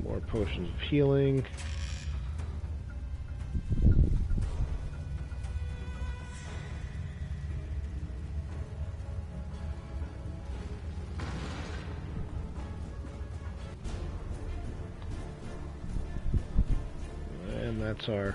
A: More potions of healing. And that's our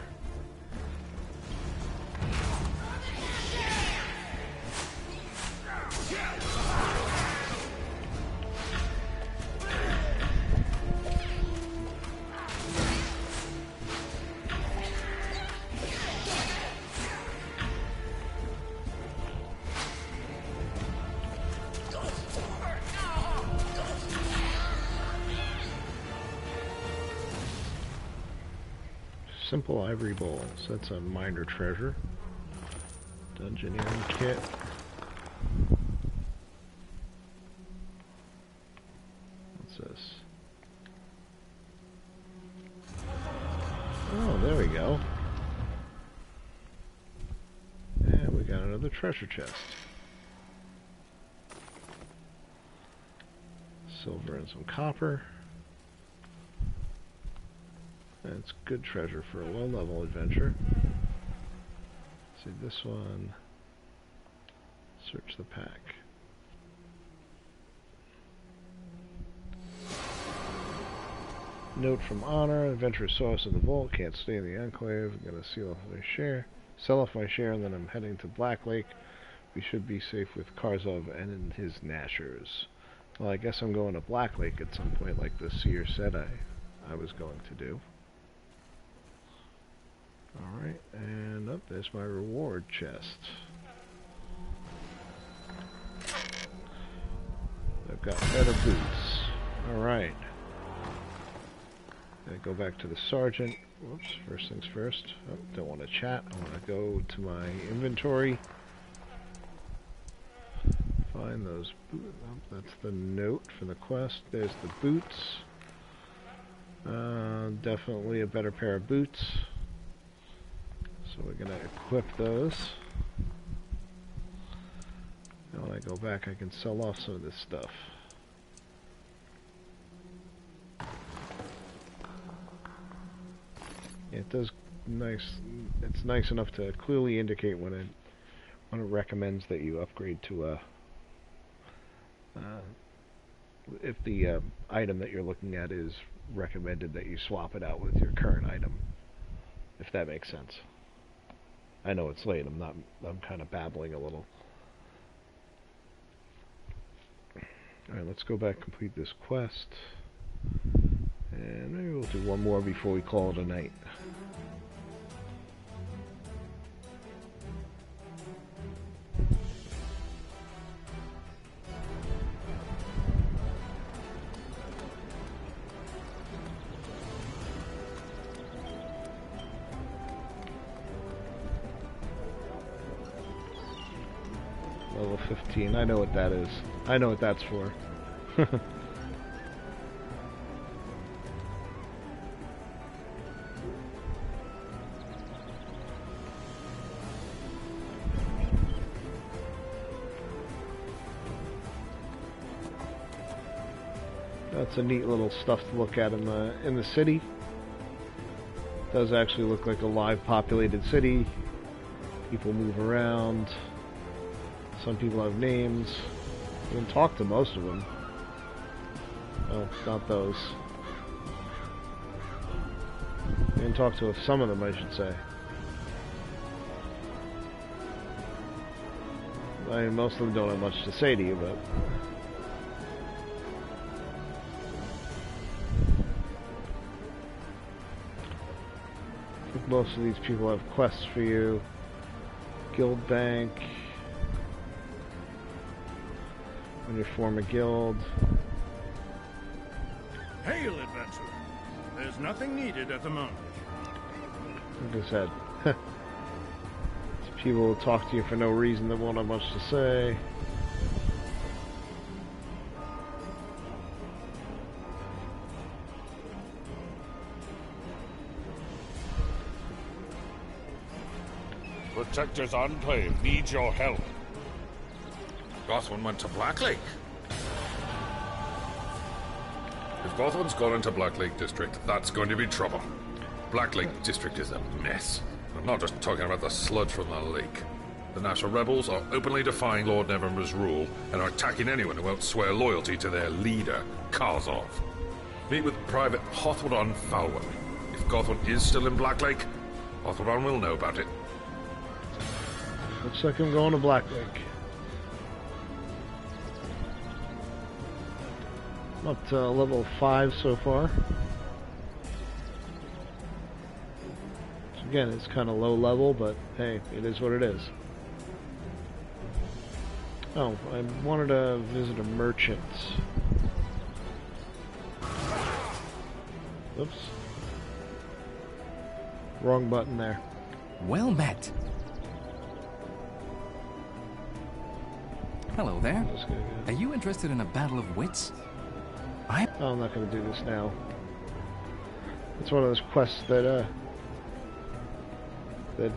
A: simple ivory bowls. That's a minor treasure. Dungeoneering kit. What's this? Oh, there we go. And we got another treasure chest. Silver and some copper. That's good treasure for a low-level adventure. Let's see this one. Search the pack. Note from Honor. Adventurer saw us in the vault. Can't stay in the Enclave. I'm gonna sell off my share, and then I'm heading to Black Lake. We should be safe with Karzov and his Nashers. Well, I guess I'm going to Black Lake at some point, like the seer said I was going to do. Alright, and up there's my reward chest. I've got better boots. Alright. Gonna go back to the sergeant. Whoops, first things first. Oh, don't want to chat. I want to go to my inventory. Find those boots. Oh, that's the note for the quest. There's the boots. Definitely a better pair of boots. So we're going to equip those. Now I I go back, I can sell off some of this stuff. It does nice. It's nice enough to clearly indicate when it recommends that you upgrade to a. If the item that you're looking at is recommended that you swap it out with your current item, if that makes sense. I know it's late. I'm kind of babbling a little. All right, let's go back, complete this quest, and maybe we'll do one more before we call it a night. Level 15, I know what that is. I know what that's for. That's a neat little stuff to look at in the city. Does actually look like a live populated city. People move around. Some people have names. You can talk to most of them. Oh, not those. You can talk to some of them, I should say. I mean, most of them don't have much to say to you, but... I think most of these people have quests for you. Guild Bank... when you form a guild.
L: Hail, adventurer! There's nothing needed at the moment.
A: Like I said, people will talk to you for no reason that won't have much to say.
C: Protector's Enclave needs your help.
E: Gothwin went to Black Lake. If Gothwin's gone into Black Lake District, that's going to be trouble. Black Lake District is a mess. I'm not just talking about the sludge from the lake. The National Rebels are openly defying Lord Neverwinter's rule and are attacking anyone who won't swear loyalty to their leader, Karzov. Meet with Private Hothwadon Falwell. If Gothwin is still in Black Lake, Hothwadon will know about it.
A: Looks like I'm going to Black Lake. Up to level 5 so far. So again, it's kind of low level, but hey, it is what it is. Oh, I wanted to visit a merchant. Oops. Wrong button there.
I: Well met. Hello there. Are you interested in a battle of wits?
A: Oh, I'm not going to do this now. It's one of those quests that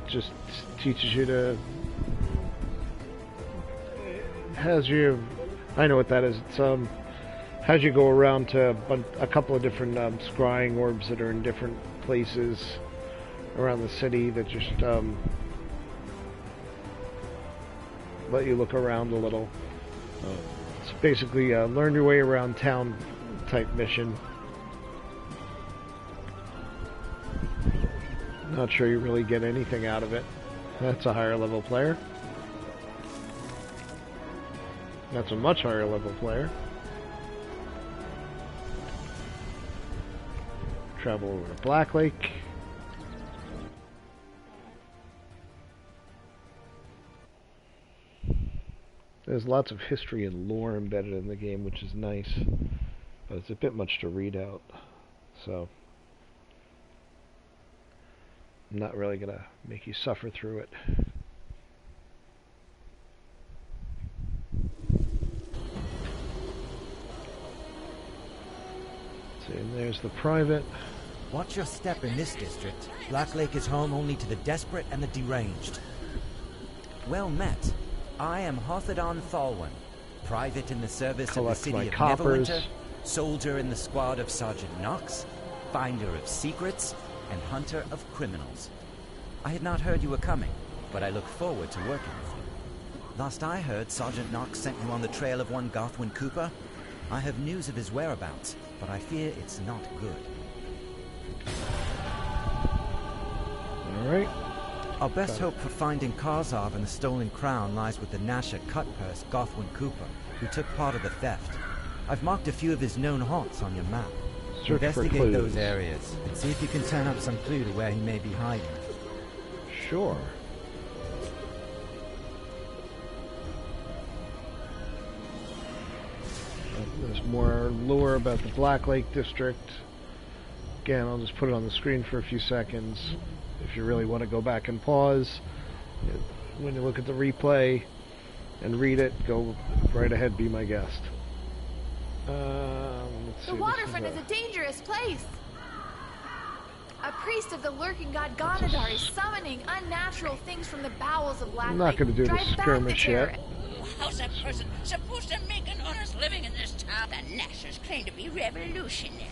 A: just teaches you to... has you... I know what that is. It's has you go around to a couple of different scrying orbs that are in different places around the city that just let you look around a little. It's basically learn your way around town type mission. Not sure you really get anything out of it. That's a higher level player. That's a much higher level player. Travel over to Black Lake. There's lots of history and lore embedded in the game, which is nice, but it's a bit much to read out, so I'm not really going to make you suffer through it. See, and there's the private.
G: Watch your step in this district. Black Lake is home only to the desperate and the deranged. Well met. I am Hothadon Thalwyn, private in the service of the city of
A: coppers.
G: Neverwinter, soldier in the squad of Sergeant Knox, finder of secrets, and hunter of criminals. I had not heard you were coming, but I look forward to working with you. Last I heard, Sergeant Knox sent you on the trail of one Gothwin Cooper. I have news of his whereabouts, but I fear it's not good.
A: Alright.
G: Our best hope for finding Karzov and the stolen crown lies with the Nasher cut-purse Gothwin Cooper, who took part of the theft. I've marked a few of his known haunts on your map.
A: Search
G: Investigate those areas, and see if you can turn up some clue to where he may be hiding.
A: Sure. There's more lore about the Black Lake District. Again, I'll just put it on the screen for a few seconds. If you really want to go back and pause, when you look at the replay and read it, go right ahead, be my guest. Let's see,
M: the waterfront is a dangerous place. A priest of the lurking god Ganadar is summoning unnatural things from the bowels of Black Lake.
A: I'm not going to do the skirmish yet.
N: How's a person supposed to make an honest living in this town? The Nashers claim to be revolutionaries.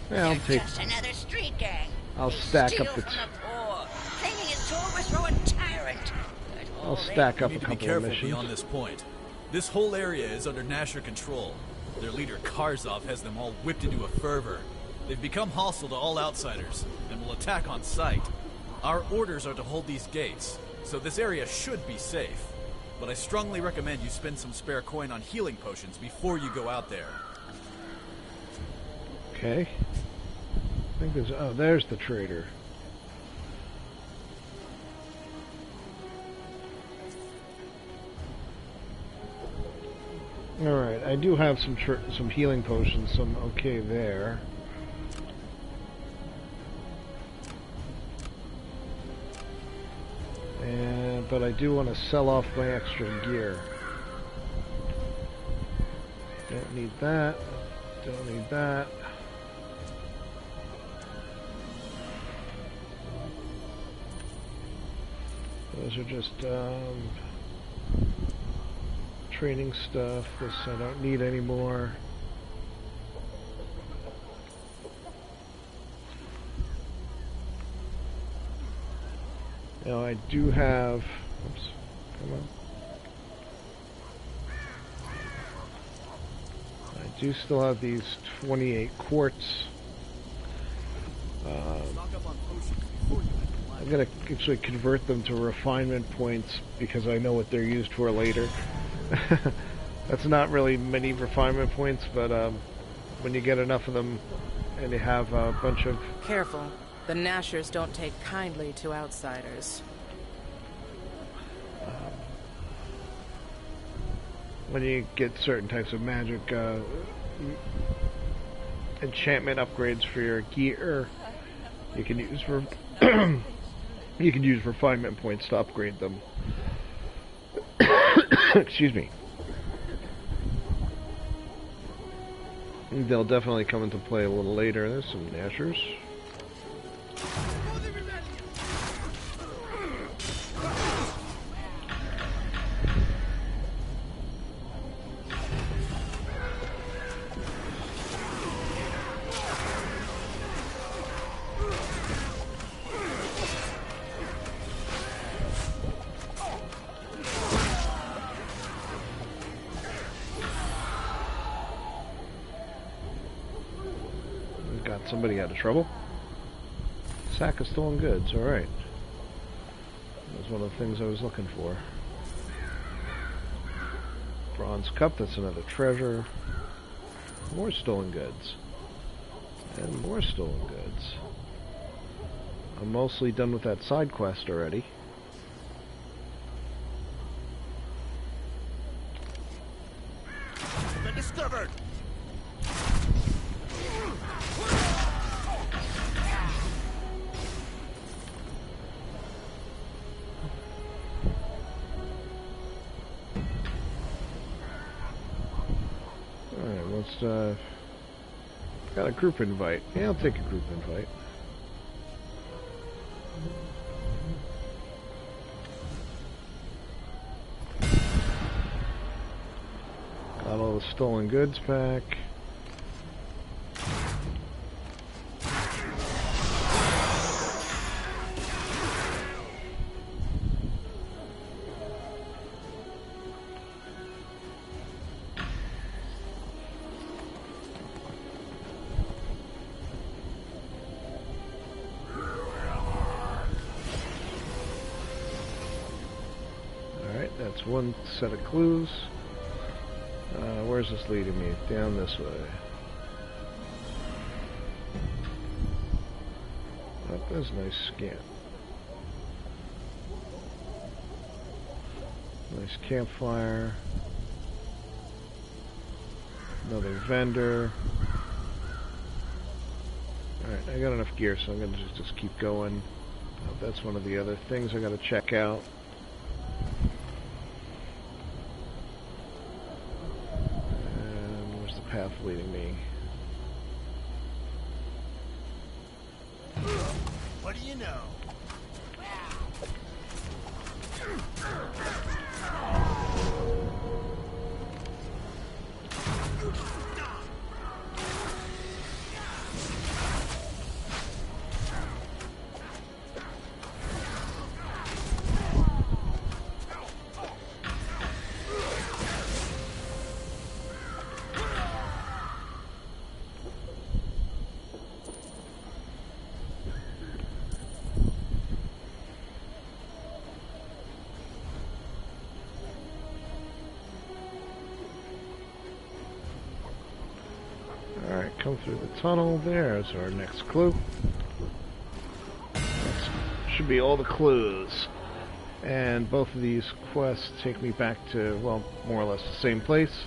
A: Yeah,
N: They're just another street gang.
A: I'll
N: They
A: stack
N: steal
A: up the...
N: from the poor, claiming it's to overthrow a tyrant.
A: I'll stack up a
O: You need to
A: couple
O: be careful
A: of missions.
O: beyond this point. This whole area is under Nasher control. Their leader Karzov has them all whipped into a fervor. They've become hostile to all outsiders and will attack on sight. Our orders are to hold these gates, so this area should be safe. But I strongly recommend you spend some spare coin on healing potions before you go out there.
A: Okay. I think there's... Oh, there's the trader. Alright, I do have some healing potions, so I'm okay there. But I do want to sell off my extra gear. Don't need that. Don't need that. Those are just training stuff. This I don't need anymore. Now I do have... Oops, come on. I do still have these 28 quartz. I'm going to actually convert them to refinement points because I know what they're used for later. That's not really many refinement points, but when you get enough of them and you have a bunch of...
P: Careful. The Nashers don't take kindly to outsiders.
A: When you get certain types of magic enchantment upgrades for your gear, you can use for you can use refinement points to upgrade them. Excuse me. They'll definitely come into play a little later. There's some Nashers. Somebody out of trouble. Sack of stolen goods, alright. That's one of the things I was looking for. Bronze cup, that's another treasure. More stolen goods. And more stolen goods. I'm mostly done with that side quest already.
L: Been discovered!
A: Got a group invite. Yeah, I'll take a group invite. all the stolen goods back. That's one set of clues. Where's this leading me? Down this way. Oh, that's a nice scan. Nice campfire. Another vendor. Alright, I got enough gear, so I'm gonna just keep going. Oh, that's one of the other things I gotta check out. Path leading me.
Q: What do you know?
A: Alright, come through the tunnel. There's our next clue. That should be all the clues. And both of these quests take me back to, well, more or less the same place.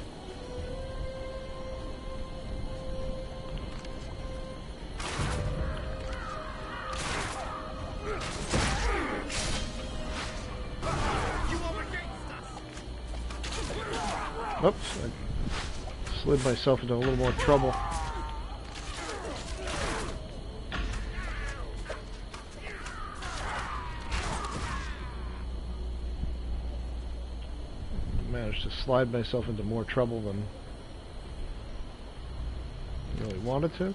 A: Oops, I slid myself into a little more trouble. Managed to slide myself into more trouble than I really wanted to.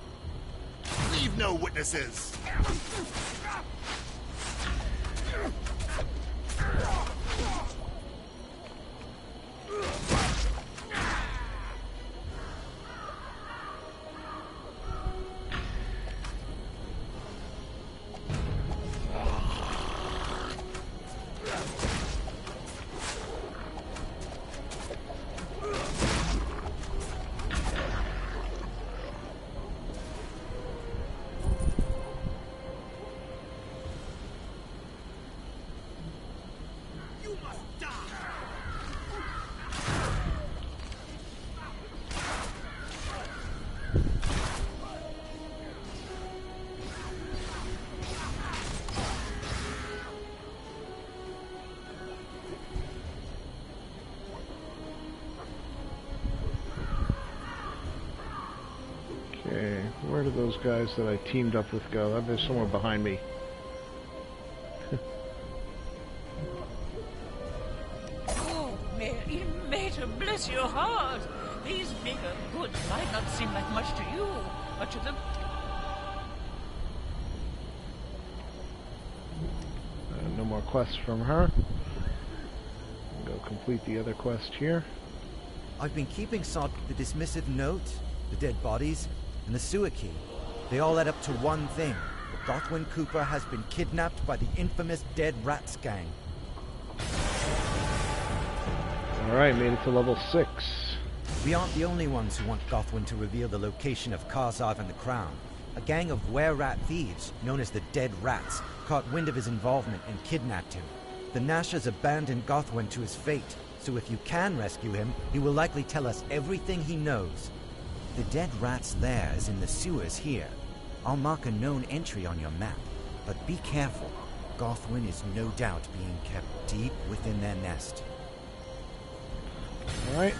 Q: Leave no witnesses!
A: Okay, where do those guys that I teamed up with go? They're somewhere behind me.
N: Oh, Mater, bless your heart. These meager goods might not seem like much to you, but to the...
A: No more quests from her. Go complete the other quest here.
G: I've been keeping sod the dismissive note, the dead bodies, and the sewer key. They all add up to one thing. Gothwin Cooper has been kidnapped by the infamous Dead Rats gang.
A: Alright, made it to level 6.
G: We aren't the only ones who want Gothwin to reveal the location of Karzov and the Crown. A gang of were-rat thieves, known as the Dead Rats, caught wind of his involvement and kidnapped him. The Nashers abandoned Gothwin to his fate, so if you can rescue him, he will likely tell us everything he knows. The Dead Rat's lair is in the sewers here. I'll mark a known entry on your map, but be careful. Gothwin is no doubt being kept deep within their nest.
A: Alright.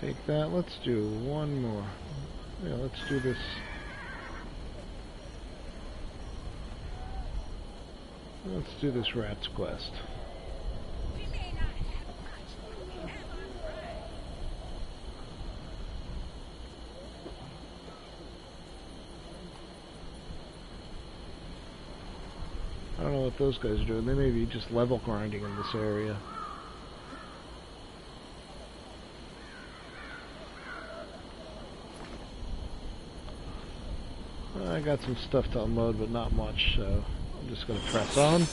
A: Take that. Let's do one more. Yeah, let's do this. Let's do this Rats quest.
N: We may not have much, but we have our pride.
A: what those guys are doing. They may be just level grinding in this area. I got some stuff to unload, but not much, so I'm just going to press on.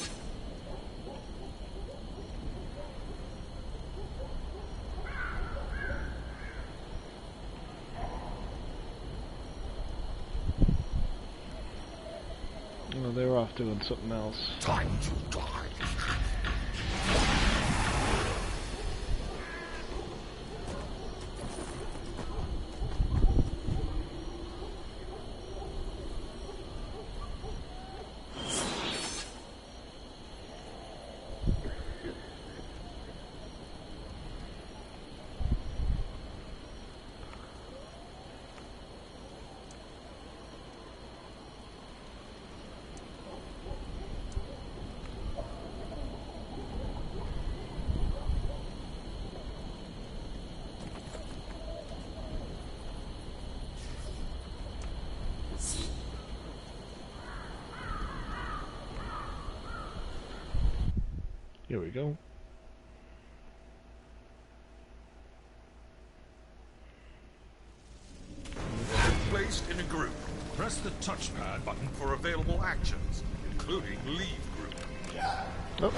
A: Oh, they were off doing something else.
E: Time to die.
A: Here we go.
E: Placed in a group. Press the touchpad button for available actions, including leave group.
A: Oh.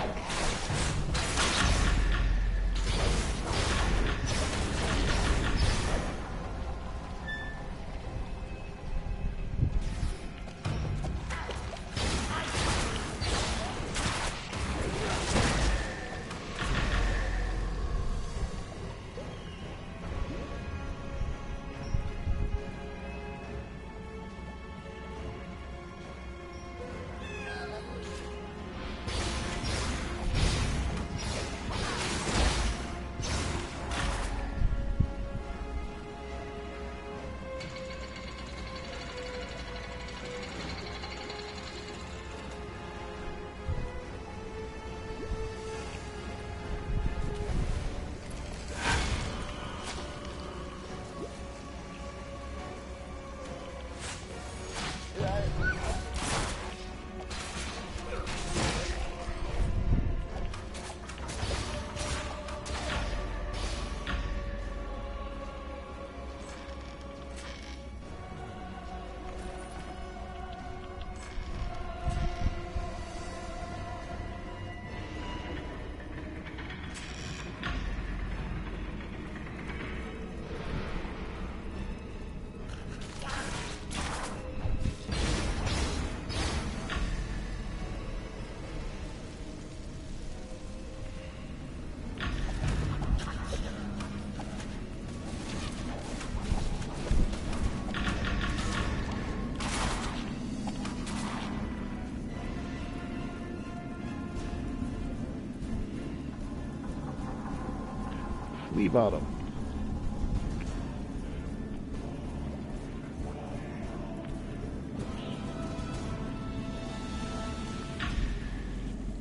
A: Flea bottom.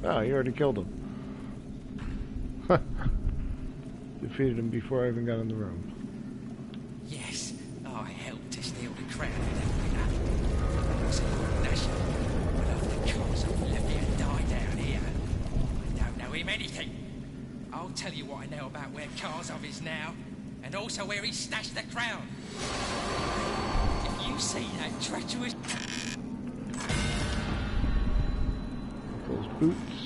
A: Oh, you already killed him. Defeated him before I even got in the room.
I: Yes, I helped to steal the crown of Neverwinter. I was a good national, but after Karzov left me and died down here, I don't know him anything. I'll tell you what I know about where Karzov is now, and also where he stashed the crown. If you see that treacherous...
A: Those boots.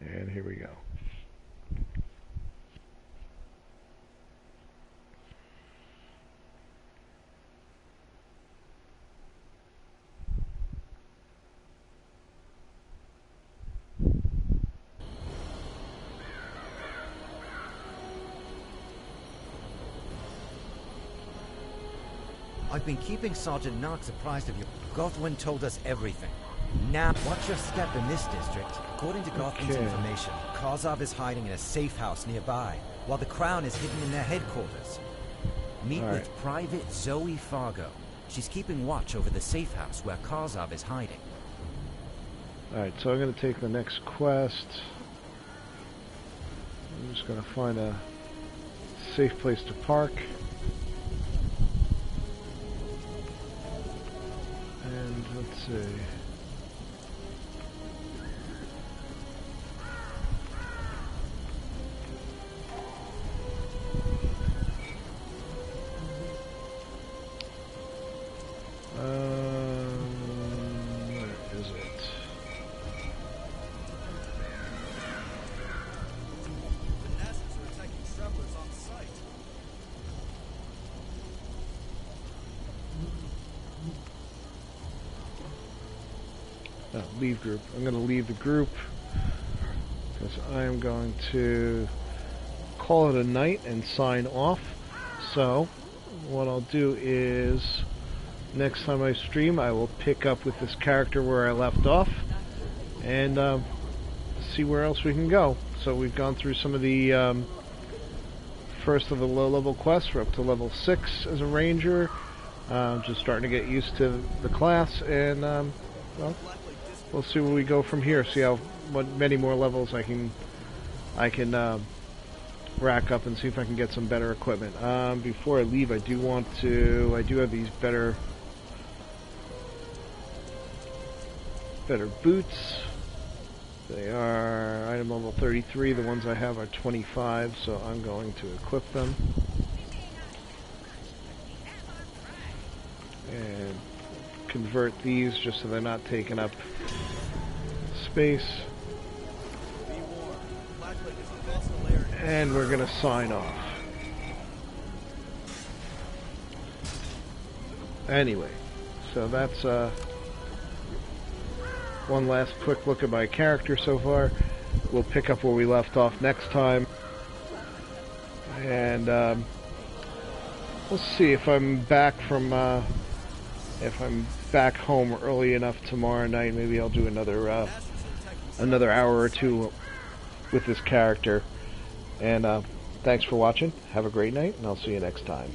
A: And here we go.
G: I've been keeping Sergeant Knox apprised of you. Gothwin told us everything. Now, watch your step in this district. According to Gothwin's information, Karzov is hiding in a safe house nearby, while the Crown is hidden in their headquarters. Meet with Private Zoe Fargo. She's keeping watch over the safe house where Karzov is hiding.
A: Alright, so I'm going to take the next quest. I'm just going to find a safe place to park. And let's see. Where is it?
O: The Nashers are attacking travelers on sight.
A: Leave group. I'm going to leave the group because I am going to call it a night and sign off. So what I'll do is next time I stream I will pick up with this character where I left off and see where else we can go. So we've gone through some of the first of the low level quests. We're up to level 6 as a ranger. Just starting to get used to the class, and well, we'll see where we go from here. See what many more levels I can rack up and see if I can get some better equipment. Before I leave, I do have these better boots. They are item level 33. The ones I have are 25, so I'm going to equip them. And convert these just so they're not taking up space. And we're going to sign off. Anyway, so that's one last quick look at my character so far. We'll pick up where we left off next time. And we'll see if I'm back from back home early enough tomorrow night. Maybe I'll do another hour or two with this character. And thanks for watching. Have a great night, and I'll see you next time.